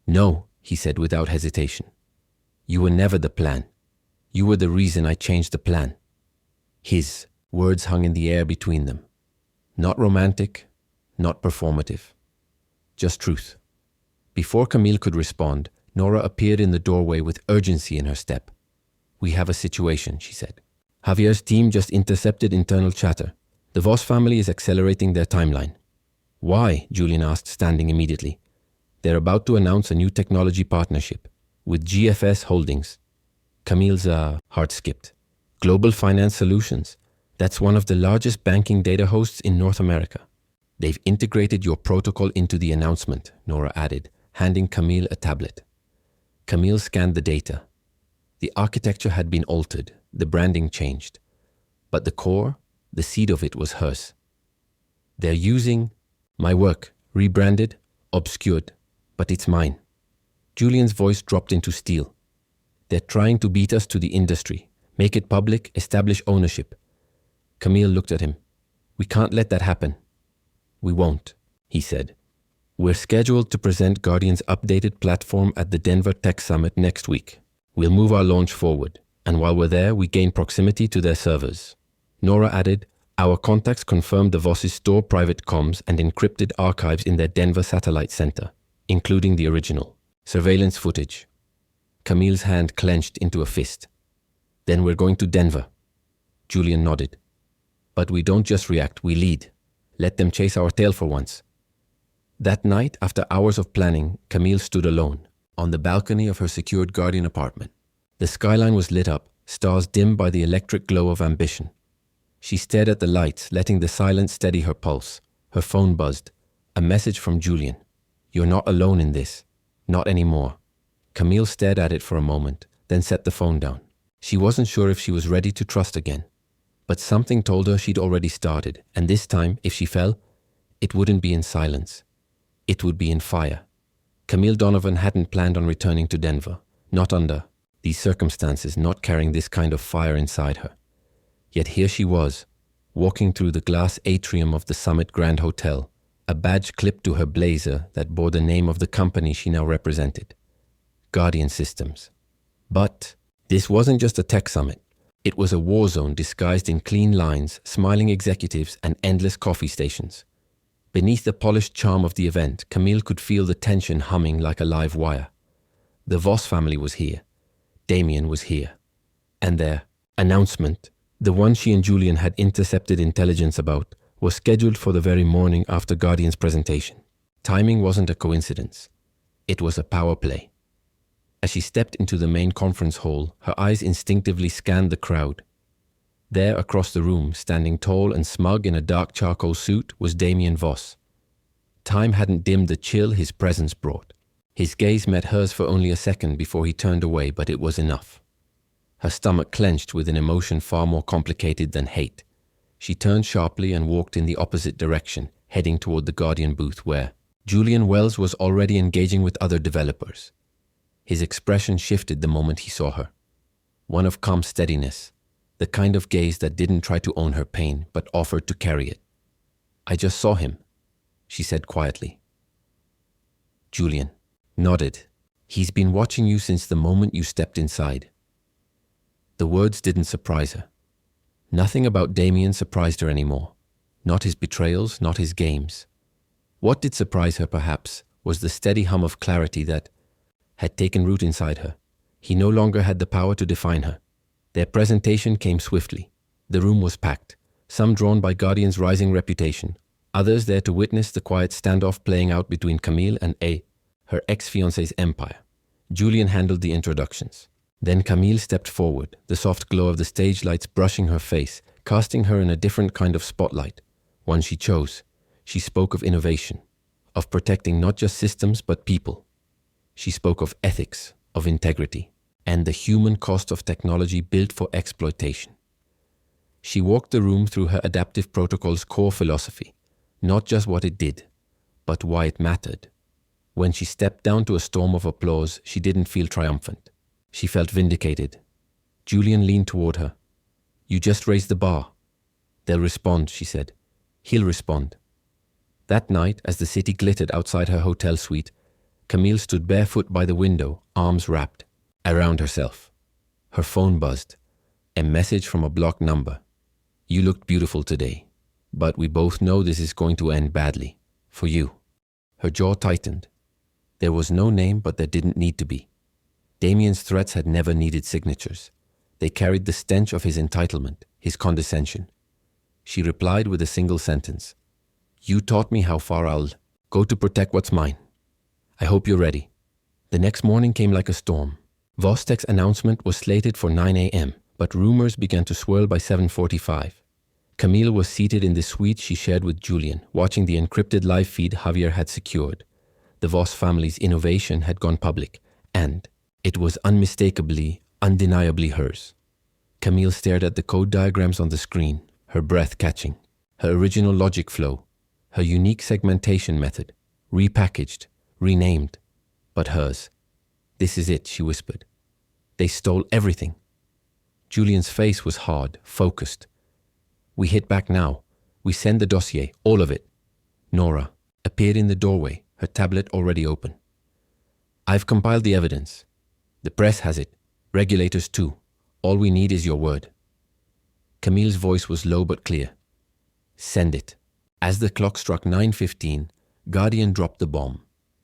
[SPEAKER 1] "No," he said without hesitation. "You were never the plan. You were the reason I changed the plan." His words hung in the air between them. Not romantic, not performative. Just truth. Before Camille could respond, Nora appeared in the doorway with urgency in her step. "We have a situation," she said. "Javier's team just intercepted internal chatter. The Voss family is accelerating their timeline." "Why?" Julian asked, standing immediately. "They're about to announce a new technology partnership with GFS Holdings." Camille's heart skipped. "Global Finance Solutions. That's one of the largest banking data hosts in North America. They've integrated your protocol into the announcement," Nora added, handing Camille a tablet. Camille scanned the data. The architecture had been altered, the branding changed. But the core, the seed of it was hers. "They're using my work, rebranded, obscured, but it's mine." Julian's voice dropped into steel. "They're trying to beat us to the industry, make it public, establish ownership." Camille looked at him. "We can't let that happen." "We won't," he said. "We're scheduled to present Guardian's updated platform at the Denver Tech Summit next week. We'll move our launch forward, and while we're there, we gain proximity to their servers." Nora added, "Our contacts confirmed the Vosses store private comms and encrypted archives in their Denver satellite center, including the original surveillance footage." Camille's hand clenched into a fist. "Then we're going to Denver." Julian nodded. "But we don't just react, we lead. Let them chase our tail for once." That night, after hours of planning, Camille stood alone, on the balcony of her secured Guardian apartment. The skyline was lit up, stars dimmed by the electric glow of ambition. She stared at the lights, letting the silence steady her pulse. Her phone buzzed. A message from Julian. "You're not alone in this. Not anymore." Camille stared at it for a moment, then set the phone down. She wasn't sure if she was ready to trust again. But something told her she'd already started, and this time, if she fell, it wouldn't be in silence. It would be in fire. Camille Donovan hadn't planned on returning to Denver, not under these circumstances, not carrying this kind of fire inside her. Yet here she was, walking through the glass atrium of the Summit Grand Hotel, a badge clipped to her blazer that bore the name of the company she now represented, Guardian Systems. But this wasn't just a tech summit. It was a war zone disguised in clean lines, smiling executives, and endless coffee stations. Beneath the polished charm of the event, Camille could feel the tension humming like a live wire. The Voss family was here. Damien was here. And their announcement, the one she and Julian had intercepted intelligence about, was scheduled for the very morning after Guardian's presentation. Timing wasn't a coincidence. It was a power play. As she stepped into the main conference hall, her eyes instinctively scanned the crowd. There, across the room, standing tall and smug in a dark charcoal suit, was Damien Voss. Time hadn't dimmed the chill his presence brought. His gaze met hers for only a second before he turned away, but it was enough. Her stomach clenched with an emotion far more complicated than hate. She turned sharply and walked in the opposite direction, heading toward the Guardian booth where Julian Wells was already engaging with other developers. His expression shifted the moment he saw her. One of calm steadiness, the kind of gaze that didn't try to own her pain, but offered to carry it. "I just saw him," she said quietly. Julian nodded. "He's been watching you since the moment you stepped inside." The words didn't surprise her. Nothing about Damien surprised her anymore. Not his betrayals, not his games. What did surprise her, perhaps, was the steady hum of clarity that had taken root inside her. He no longer had the power to define her. Their presentation came swiftly. The room was packed, some drawn by Guardian's rising reputation, others there to witness the quiet standoff playing out between Camille and her ex-fiancé's empire. Julian handled the introductions. Then Camille stepped forward, the soft glow of the stage lights brushing her face, casting her in a different kind of spotlight, one she chose. She spoke of innovation, of protecting not just systems but people. She spoke of ethics, of integrity, and the human cost of technology built for exploitation. She walked the room through her adaptive protocol's core philosophy, not just what it did, but why it mattered. When she stepped down to a storm of applause, she didn't feel triumphant. She felt vindicated. Julian leaned toward her. "You just raised the bar." "They'll respond," she said. "He'll respond." That night, as the city glittered outside her hotel suite, Camille stood barefoot by the window, arms wrapped around herself. Her phone buzzed. A message from a blocked number. "You looked beautiful today, but we both know this is going to end badly. For you." Her jaw tightened. There was no name, but there didn't need to be. Damien's threats had never needed signatures. They carried the stench of his entitlement, his condescension. She replied with a single sentence. You taught me how far I'll go to protect what's mine. I hope you're ready. The next morning came like a storm. Vostek's announcement was slated for 9 a.m., but rumors began to swirl by 7:45. Camille was seated in the suite she shared with Julian, watching the encrypted live feed Javier had secured. The Voss family's innovation had gone public, and it was unmistakably, undeniably hers. Camille stared at the code diagrams on the screen, her breath catching, her original logic flow, her unique segmentation method, repackaged, renamed, but hers. This is it, she whispered. They stole everything. Julian's face was hard, focused. We hit back now. We send the dossier, all of it. Nora appeared in the doorway, her tablet already open. I've compiled the evidence. The press has it. Regulators too. All we need is your word. Camille's voice was low but clear. Send it. As the clock struck 9:15, Guardian dropped the bomb.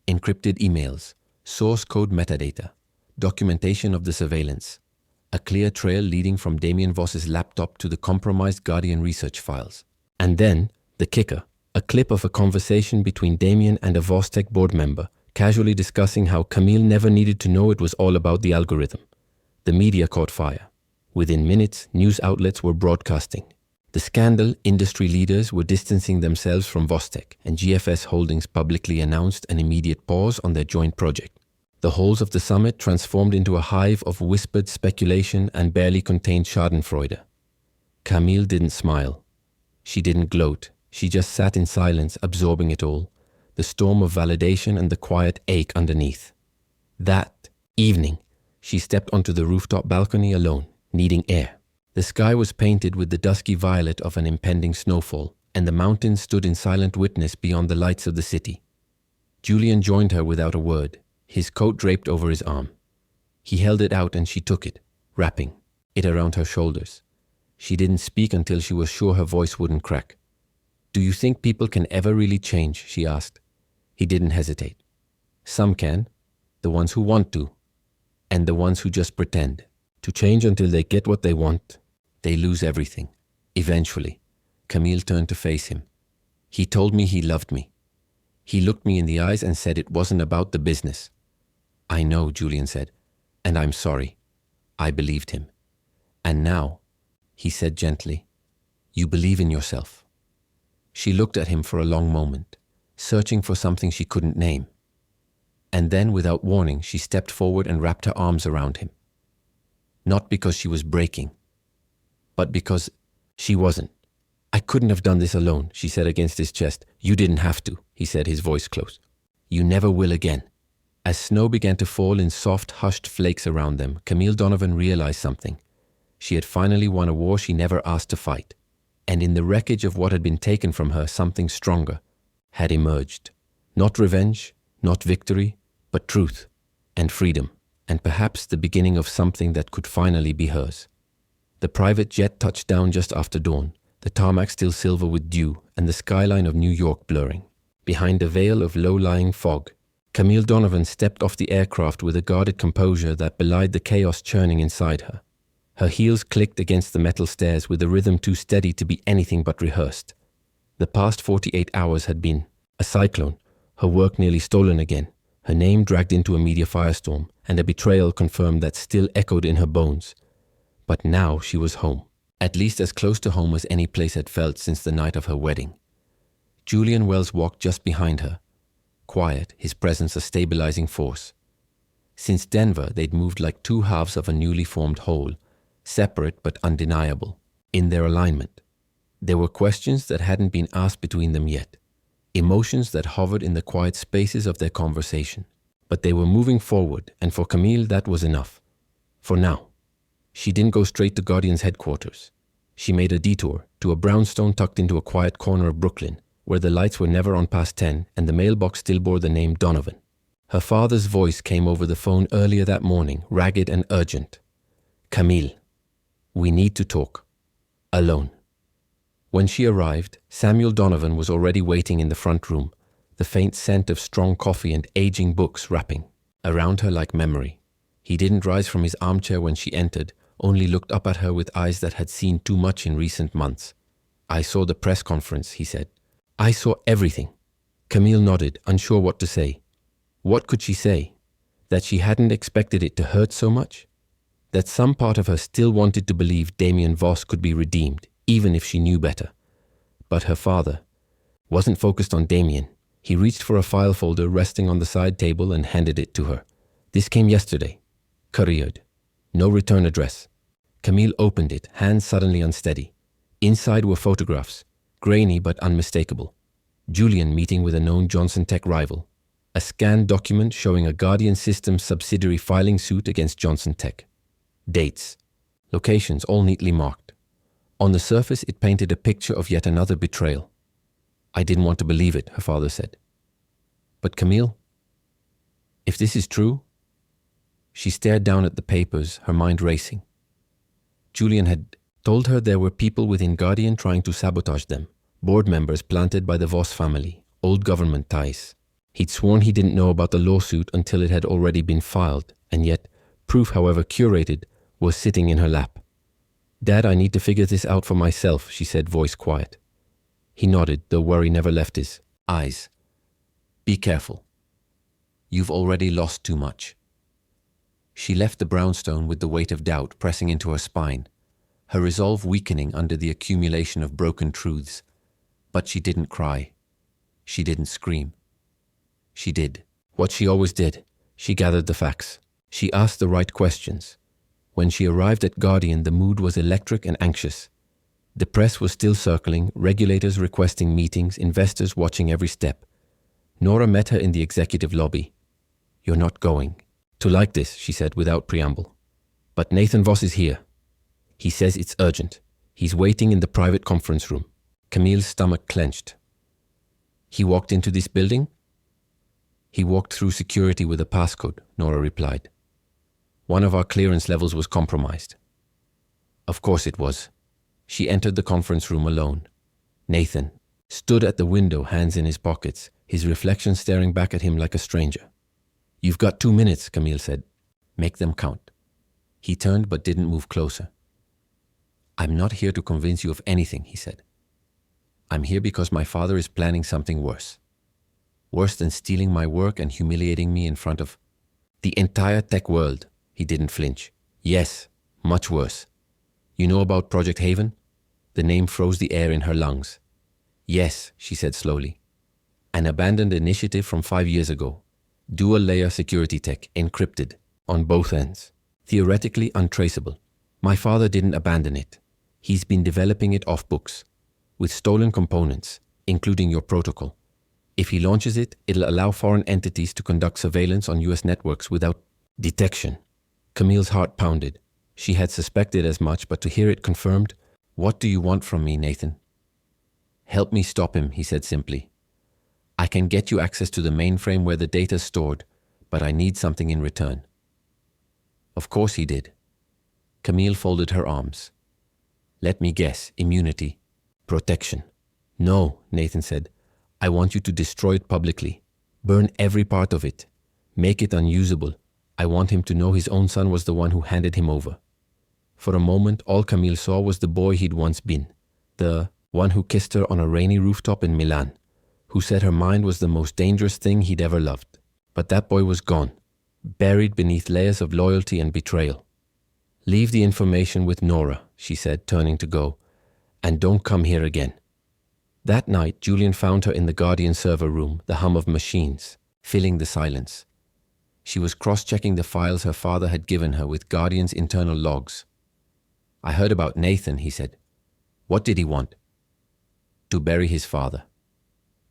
[SPEAKER 1] Encrypted emails, source code metadata, documentation of the surveillance, a clear trail leading from Damien Voss's laptop to the compromised Guardian research files. And then, the kicker, a clip of a conversation between Damien and a Vostek board member, casually discussing how Camille never needed to know it was all about the algorithm. The media caught fire. Within minutes, news outlets were broadcasting. The scandal industry leaders were distancing themselves from Vostek, and GFS Holdings publicly announced an immediate pause on their joint project. The halls of the summit transformed into a hive of whispered speculation and barely contained schadenfreude. Camille didn't smile. She didn't gloat. She just sat in silence, absorbing it all, the storm of validation and the quiet ache underneath. That evening, she stepped onto the rooftop balcony alone, needing air. The sky was painted with the dusky violet of an impending snowfall, and the mountains stood in silent witness beyond the lights of the city. Julian joined her without a word, his coat draped over his arm. He held it out and she took it, wrapping it around her shoulders. She didn't speak until she was sure her voice wouldn't crack. Do you think people can ever really change? She asked. He didn't hesitate. Some can, the ones who want to, and the ones who just pretend. To change until they get what they want, they lose everything. Eventually, Camille turned to face him. He told me he loved me. He looked me in the eyes and said it wasn't about the business. I know, Julian said, and I'm sorry. I believed him. And now, he said gently, you believe in yourself. She looked at him for a long moment, searching for something she couldn't name. And then, without warning, she stepped forward and wrapped her arms around him. Not because she was breaking, but because she wasn't. I couldn't have done this alone, she said against his chest. You didn't have to, he said, his voice close. You never will again. As snow began to fall in soft, hushed flakes around them, Camille Donovan realized something. She had finally won a war she never asked to fight. And in the wreckage of what had been taken from her, something stronger had emerged. Not revenge, not victory, but truth and freedom, and perhaps the beginning of something that could finally be hers. The private jet touched down just after dawn, the tarmac still silver with dew, and the skyline of New York blurring. Behind a veil of low-lying fog, Camille Donovan stepped off the aircraft with a guarded composure that belied the chaos churning inside her. Her heels clicked against the metal stairs with a rhythm too steady to be anything but rehearsed. The past 48 hours had been a cyclone, her work nearly stolen again, her name dragged into a media firestorm, and a betrayal confirmed that still echoed in her bones. But now she was home, at least as close to home as any place had felt since the night of her wedding. Julian Wells walked just behind her, quiet, his presence a stabilizing force. Since Denver, they'd moved like two halves of a newly formed whole, separate but undeniable, in their alignment. There were questions that hadn't been asked between them yet, emotions that hovered in the quiet spaces of their conversation. But they were moving forward, and for Camille that was enough. For now. She didn't go straight to Guardian's headquarters. She made a detour to a brownstone tucked into a quiet corner of Brooklyn, where the lights were never on past 10 and the mailbox still bore the name Donovan. Her father's voice came over the phone earlier that morning, ragged and urgent. Camille, we need to talk. Alone. When she arrived, Samuel Donovan was already waiting in the front room, the faint scent of strong coffee and aging books wrapping around her like memory. He didn't rise from his armchair when she entered, only looked up at her with eyes that had seen too much in recent months. "I saw the press conference," he said. "I saw everything." Camille nodded, unsure what to say. What could she say? That she hadn't expected it to hurt so much? That some part of her still wanted to believe Damien Voss could be redeemed, even if she knew better. But her father wasn't focused on Damien. He reached for a file folder resting on the side table and handed it to her. "This came yesterday. Couriered. No return address." Camille opened it, hands suddenly unsteady. Inside were photographs, grainy but unmistakable. Julian meeting with a known Johnson Tech rival. A scanned document showing a Guardian Systems subsidiary filing suit against Johnson Tech. Dates. Locations all neatly marked. On the surface, it painted a picture of yet another betrayal. "I didn't want to believe it," her father said. "But Camille, if this is true..." She stared down at the papers, her mind racing. Julian had told her there were people within Guardian trying to sabotage them, board members planted by the Voss family, old government ties. He'd sworn he didn't know about the lawsuit until it had already been filed, and yet, proof, however curated, was sitting in her lap. "Dad, I need to figure this out for myself," she said, voice quiet. He nodded, though worry never left his eyes. "Be careful. You've already lost too much." She left the brownstone with the weight of doubt pressing into her spine, her resolve weakening under the accumulation of broken truths. But she didn't cry. She didn't scream. She did what she always did. She gathered the facts. She asked the right questions. When she arrived at Guardian, the mood was electric and anxious. The press was still circling, regulators requesting meetings, investors watching every step. Nora met her in the executive lobby. "You're not going to like this," she said without preamble. "But Nathan Voss is here. He says it's urgent. He's waiting in the private conference room." Camille's stomach clenched. "He walked into this building?" "He walked through security with a passcode," Nora replied. "One of our clearance levels was compromised." Of course it was. She entered the conference room alone. Nathan stood at the window, hands in his pockets, his reflection staring back at him like a stranger. "You've got 2 minutes," Camille said. "Make them count." He turned but didn't move closer. "I'm not here to convince you of anything," he said. "I'm here because my father is planning something worse. Worse than stealing my work and humiliating me in front of the entire tech world." He didn't flinch. "Yes, much worse. You know about Project Haven?" The name froze the air in her lungs. "Yes," she said slowly. "An abandoned initiative from 5 years ago. Dual-layer security tech, encrypted, on both ends. Theoretically untraceable. My father didn't abandon it. He's been developing it off books, with stolen components, including your protocol. If he launches it, it'll allow foreign entities to conduct surveillance on US networks without detection." Camille's heart pounded. She had suspected as much, but to hear it confirmed, "What do you want from me, Nathan?" "Help me stop him," he said simply. "I can get you access to the mainframe where the data's stored, but I need something in return." Of course he did. Camille folded her arms. "Let me guess, immunity, protection." "No," Nathan said. "I want you to destroy it publicly. Burn every part of it. Make it unusable. I want him to know his own son was the one who handed him over." For a moment, all Camille saw was the boy he'd once been. The one who kissed her on a rainy rooftop in Milan. Who said her mind was the most dangerous thing he'd ever loved. But that boy was gone, buried beneath layers of loyalty and betrayal. "Leave the information with Nora," she said, turning to go. "And don't come here again." That night, Julian found her in the Guardian server room, the hum of machines, filling the silence. She was cross-checking the files her father had given her with Guardian's internal logs. "I heard about Nathan," he said. "What did he want?" "To bury his father."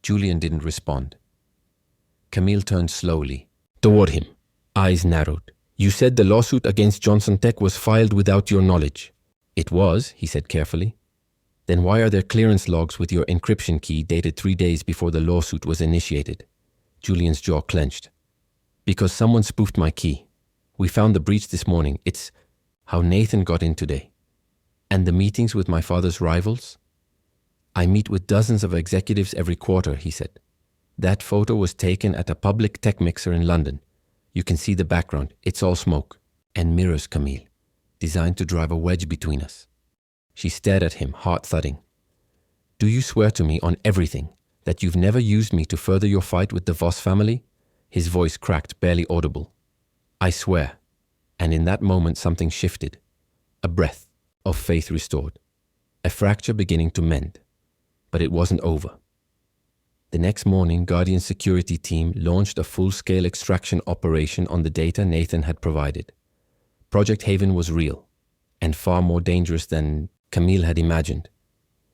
[SPEAKER 1] Julian didn't respond. Camille turned slowly toward him, eyes narrowed. "You said the lawsuit against Johnson Tech was filed without your knowledge." "It was," he said carefully. "Then why are there clearance logs with your encryption key dated 3 days before the lawsuit was initiated?" Julian's jaw clenched. "Because someone spoofed my key. We found the breach this morning. It's how Nathan got in today." "And the meetings with my father's rivals?" "I meet with dozens of executives every quarter," he said. "That photo was taken at a public tech mixer in London. You can see the background. It's all smoke. And mirrors, Camille. designed to drive a wedge between us. She stared at him, heart thudding. Do you swear to me on everything that you've never used me to further your fight with the Voss family? His voice cracked, barely audible. I swear. And in that moment something shifted. A breath of faith restored. A fracture beginning to mend. But it wasn't over. The next morning, Guardian's security team launched a full-scale extraction operation on the data Nathan had provided. Project Haven was real, and far more dangerous than Camille had imagined.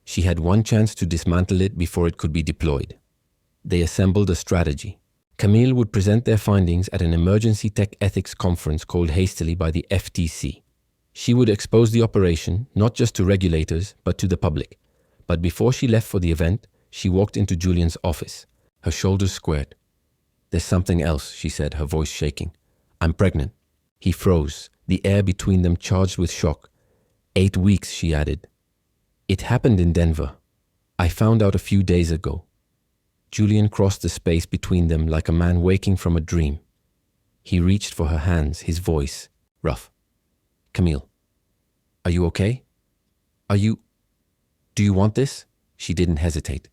[SPEAKER 1] She had one chance to dismantle it before it could be deployed. They assembled a strategy. Camille would present their findings at an emergency tech ethics conference called hastily by the FTC. She would expose the operation, not just to regulators, but to the public. But before she left for the event, she walked into Julian's office, her shoulders squared. There's something else, she said, her voice shaking. I'm pregnant. He froze, the air between them charged with shock. 8 weeks, she added. It happened in Denver. I found out a few days ago. Julian crossed the space between them like a man waking from a dream. He reached for her hands, his voice rough. Camille, are you okay? Do you want this? She didn't hesitate.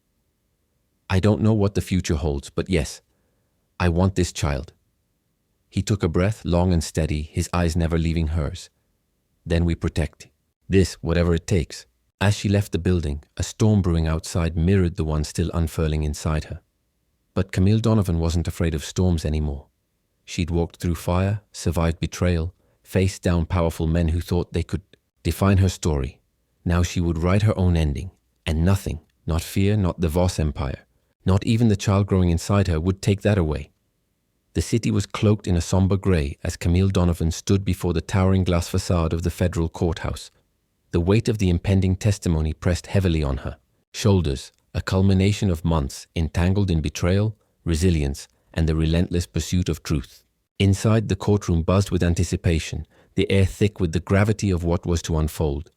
[SPEAKER 1] I don't know what the future holds, but yes, I want this child. He took a breath, long and steady, his eyes never leaving hers. Then we protect this, whatever it takes. As she left the building, a storm brewing outside mirrored the one still unfurling inside her. But Camille Donovan wasn't afraid of storms anymore. She'd walked through fire, survived betrayal, faced down powerful men who thought they could define her story. Now she would write her own ending, and nothing, not fear, not the Voss Empire, not even the child growing inside her, would take that away. The city was cloaked in a somber grey as Camille Donovan stood before the towering glass facade of the federal courthouse. The weight of the impending testimony pressed heavily on her shoulders, a culmination of months entangled in betrayal, resilience, and the relentless pursuit of truth. Inside, the courtroom buzzed with anticipation, the air thick with the gravity of what was to unfold.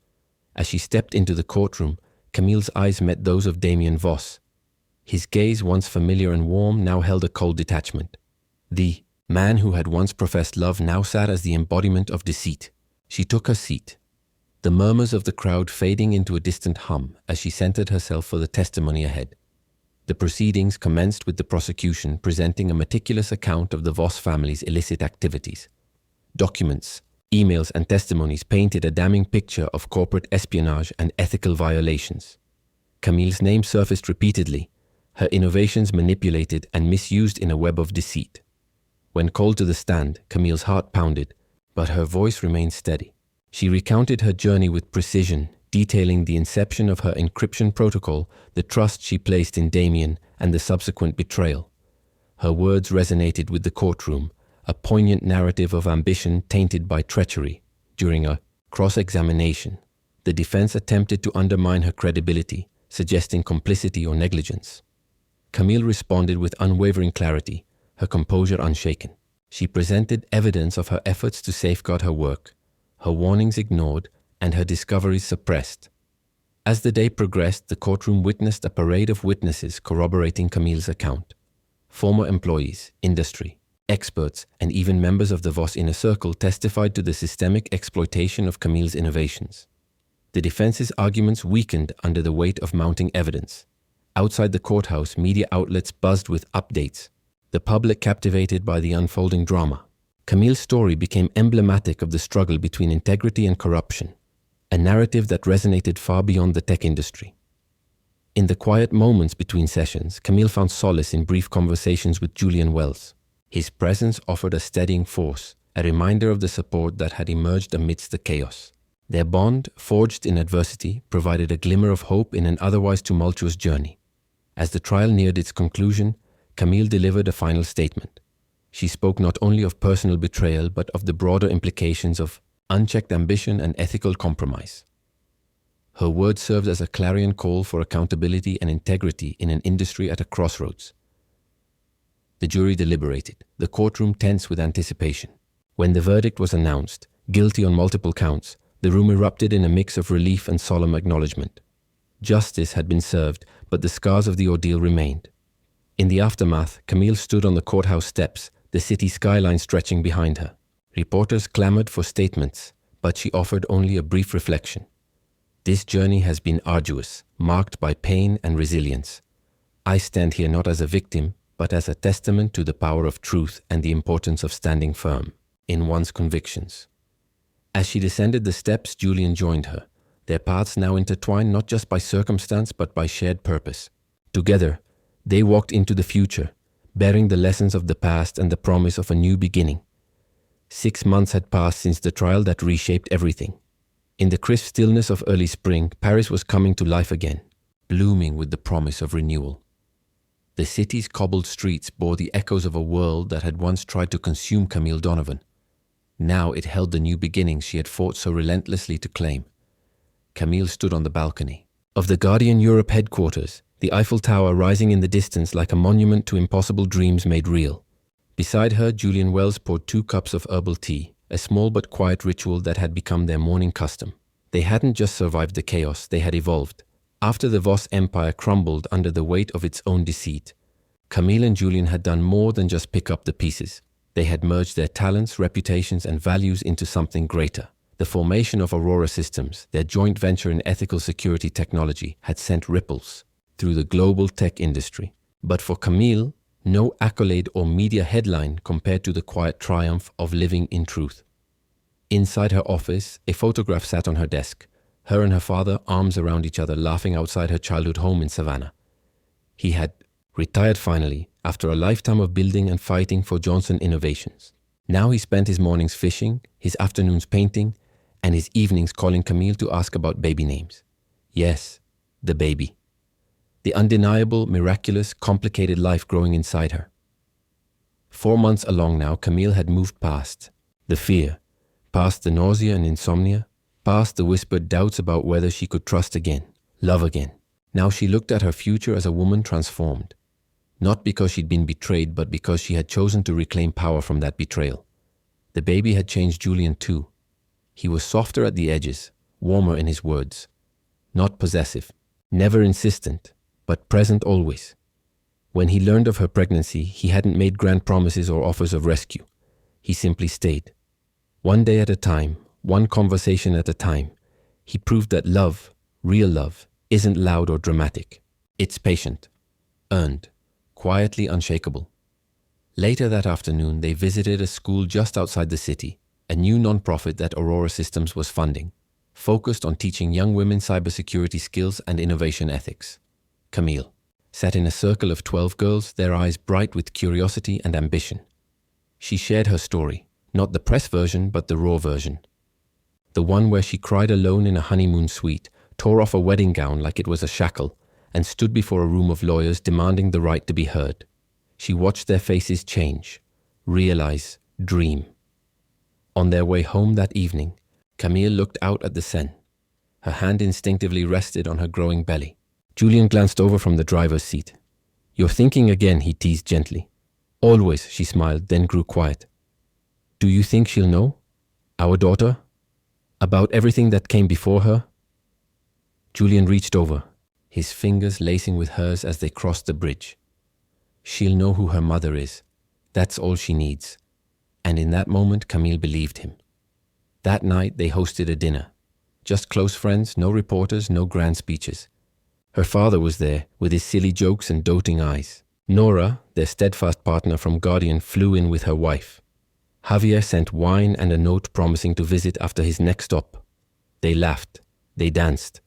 [SPEAKER 1] As she stepped into the courtroom, Camille's eyes met those of Damien Voss. His gaze, once familiar and warm, now held a cold detachment. The man who had once professed love now sat as the embodiment of deceit. She took her seat, the murmurs of the crowd fading into a distant hum as she centered herself for the testimony ahead. The proceedings commenced with the prosecution presenting a meticulous account of the Voss family's illicit activities. Documents, emails, and testimonies painted a damning picture of corporate espionage and ethical violations. Camille's name surfaced repeatedly, her innovations manipulated and misused in a web of deceit. When called to the stand, Camille's heart pounded, but her voice remained steady. She recounted her journey with precision, detailing the inception of her encryption protocol, the trust she placed in Damien, and the subsequent betrayal. Her words resonated with the courtroom, a poignant narrative of ambition tainted by treachery. During a cross-examination, the defense attempted to undermine her credibility, suggesting complicity or negligence. Camille responded with unwavering clarity, her composure unshaken. She presented evidence of her efforts to safeguard her work, her warnings ignored, and her discoveries suppressed. As the day progressed, the courtroom witnessed a parade of witnesses corroborating Camille's account. Former employees, industry, experts, and even members of the Voss inner circle testified to the systemic exploitation of Camille's innovations. The defense's arguments weakened under the weight of mounting evidence. Outside the courthouse, media outlets buzzed with updates, the public captivated by the unfolding drama. Camille's story became emblematic of the struggle between integrity and corruption, a narrative that resonated far beyond the tech industry. In the quiet moments between sessions, Camille found solace in brief conversations with Julian Wells. His presence offered a steadying force, a reminder of the support that had emerged amidst the chaos. Their bond, forged in adversity, provided a glimmer of hope in an otherwise tumultuous journey. As the trial neared its conclusion, Camille delivered a final statement. She spoke not only of personal betrayal, but of the broader implications of unchecked ambition and ethical compromise. Her words served as a clarion call for accountability and integrity in an industry at a crossroads. The jury deliberated, the courtroom tense with anticipation. When the verdict was announced, guilty on multiple counts, the room erupted in a mix of relief and solemn acknowledgement. Justice had been served, but the scars of the ordeal remained. In the aftermath, Camille stood on the courthouse steps, the city skyline stretching behind her. Reporters clamored for statements, but she offered only a brief reflection. This journey has been arduous, marked by pain and resilience. I stand here not as a victim, but as a testament to the power of truth and the importance of standing firm in one's convictions. As she descended the steps, Julian joined her, their paths now intertwined not just by circumstance but by shared purpose. Together, they walked into the future, bearing the lessons of the past and the promise of a new beginning. 6 months had passed since the trial that reshaped everything. In the crisp stillness of early spring, Paris was coming to life again, blooming with the promise of renewal. The city's cobbled streets bore the echoes of a world that had once tried to consume Camille Donovan. Now it held the new beginnings she had fought so relentlessly to claim. Camille stood on the balcony of the Guardian Europe headquarters, the Eiffel Tower rising in the distance like a monument to impossible dreams made real. Beside her, Julian Wells poured 2 cups of herbal tea, a small but quiet ritual that had become their morning custom. They hadn't just survived the chaos, they had evolved. After the Voss empire crumbled under the weight of its own deceit, Camille and Julian had done more than just pick up the pieces. They had merged their talents, reputations, and values into something greater. The formation of Aurora Systems, their joint venture in ethical security technology, had sent ripples through the global tech industry. But for Camille, no accolade or media headline compared to the quiet triumph of living in truth. Inside her office, a photograph sat on her desk, her and her father arms around each other, laughing outside her childhood home in Savannah. He had retired finally, after a lifetime of building and fighting for Johnson Innovations. Now he spent his mornings fishing, his afternoons painting, and his evenings calling Camille to ask about baby names. Yes, the baby. The undeniable, miraculous, complicated life growing inside her. 4 months along now, Camille had moved past the fear, past the nausea and insomnia, past the whispered doubts about whether she could trust again, love again. Now she looked at her future as a woman transformed. Not because she'd been betrayed, but because she had chosen to reclaim power from that betrayal. The baby had changed Julian too. He was softer at the edges, warmer in his words. Not possessive, never insistent, but present always. When he learned of her pregnancy, he hadn't made grand promises or offers of rescue. He simply stayed. One day at a time, one conversation at a time, he proved that love, real love, isn't loud or dramatic. It's patient, earned, quietly unshakable. Later that afternoon, they visited a school just outside the city, a new non-profit that Aurora Systems was funding, focused on teaching young women cybersecurity skills and innovation ethics. Camille sat in a circle of 12 girls, their eyes bright with curiosity and ambition. She shared her story, not the press version, but the raw version. The one where she cried alone in a honeymoon suite, tore off a wedding gown like it was a shackle, and stood before a room of lawyers demanding the right to be heard. She watched their faces change, realize, dream. On their way home that evening, Camille looked out at the Seine. Her hand instinctively rested on her growing belly. Julian glanced over from the driver's seat. "You're thinking again," he teased gently. "Always," she smiled, then grew quiet. "Do you think she'll know? Our daughter? About everything that came before her?" Julian reached over, his fingers lacing with hers as they crossed the bridge. "She'll know who her mother is. That's all she needs." And in that moment, Camille believed him. That night, they hosted a dinner. Just close friends, no reporters, no grand speeches. Her father was there, with his silly jokes and doting eyes. Nora, their steadfast partner from Guardian, flew in with her wife. Javier sent wine and a note promising to visit after his next stop. They laughed, they danced.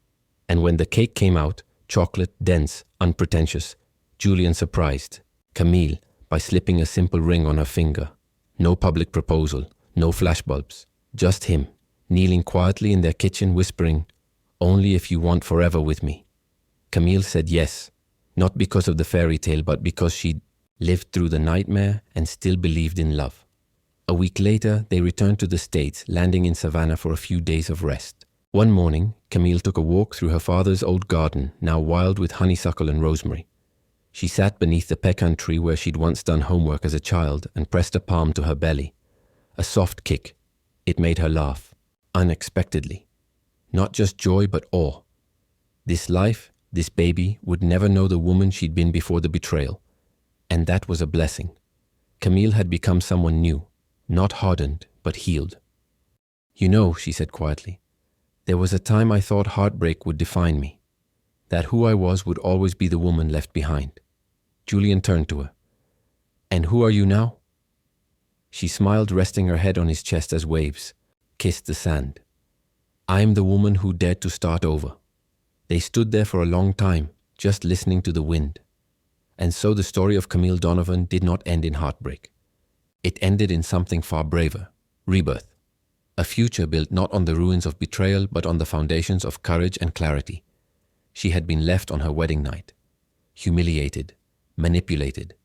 [SPEAKER 1] And when the cake came out, chocolate, dense, unpretentious, Julian surprised Camille by slipping a simple ring on her finger. No public proposal, no flashbulbs, just him, kneeling quietly in their kitchen whispering, "Only if you want forever with me." Camille said yes, not because of the fairy tale, but because she'd lived through the nightmare and still believed in love. A week later, they returned to the States, landing in Savannah for a few days of rest. One morning, Camille took a walk through her father's old garden, now wild with honeysuckle and rosemary. She sat beneath the pecan tree where she'd once done homework as a child and pressed a palm to her belly. A soft kick. It made her laugh, unexpectedly. Not just joy, but awe. This life, this baby, would never know the woman she'd been before the betrayal. And that was a blessing. Camille had become someone new, not hardened, but healed. "You know," she said quietly, "there was a time I thought heartbreak would define me, that who I was would always be the woman left behind." Julian turned to her. "And who are you now?" She smiled, resting her head on his chest as waves kissed the sand. "I am the woman who dared to start over." They stood there for a long time, just listening to the wind. And so the story of Camille Donovan did not end in heartbreak. It ended in something far braver: rebirth. A future built not on the ruins of betrayal, but on the foundations of courage and clarity. She had been left on her wedding night, humiliated, manipulated,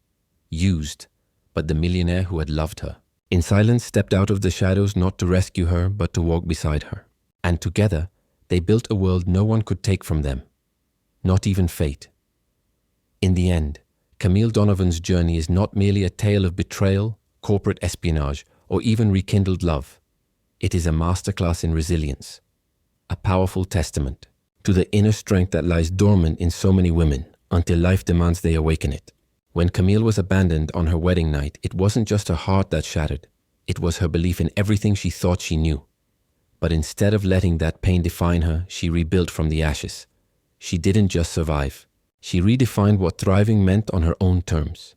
[SPEAKER 1] used, but the millionaire who had loved her, in silence, stepped out of the shadows not to rescue her, but to walk beside her. And together, they built a world no one could take from them, not even fate. In the end, Camille Donovan's journey is not merely a tale of betrayal, corporate espionage, or even rekindled love. It is a masterclass in resilience, a powerful testament to the inner strength that lies dormant in so many women until life demands they awaken it. When Camille was abandoned on her wedding night, it wasn't just her heart that shattered. It was her belief in everything she thought she knew. But instead of letting that pain define her, she rebuilt from the ashes. She didn't just survive. She redefined what thriving meant on her own terms.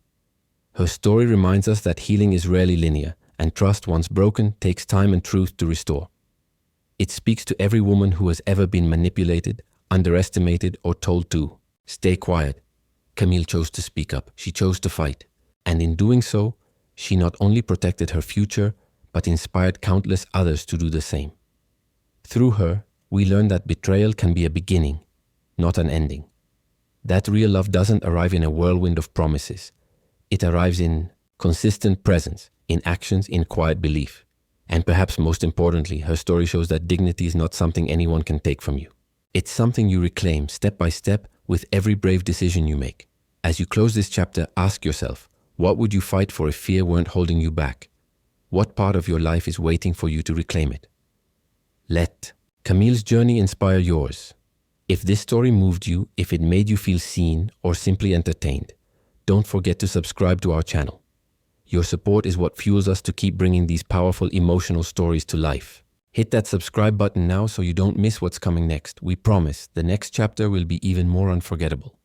[SPEAKER 1] Her story reminds us that healing is rarely linear, and trust, once broken, takes time and truth to restore. It speaks to every woman who has ever been manipulated, underestimated, or told to stay quiet. Camille chose to speak up. She chose to fight. And in doing so, she not only protected her future, but inspired countless others to do the same. Through her, we learn that betrayal can be a beginning, not an ending. That real love doesn't arrive in a whirlwind of promises. It arrives in consistent presence, in actions, in quiet belief. And perhaps most importantly, her story shows that dignity is not something anyone can take from you. It's something you reclaim step by step with every brave decision you make. As you close this chapter, ask yourself, what would you fight for if fear weren't holding you back? What part of your life is waiting for you to reclaim it? Let Camille's journey inspire yours. If this story moved you, if it made you feel seen or simply entertained, don't forget to subscribe to our channel. Your support is what fuels us to keep bringing these powerful emotional stories to life. Hit that subscribe button now so you don't miss what's coming next. We promise the next chapter will be even more unforgettable.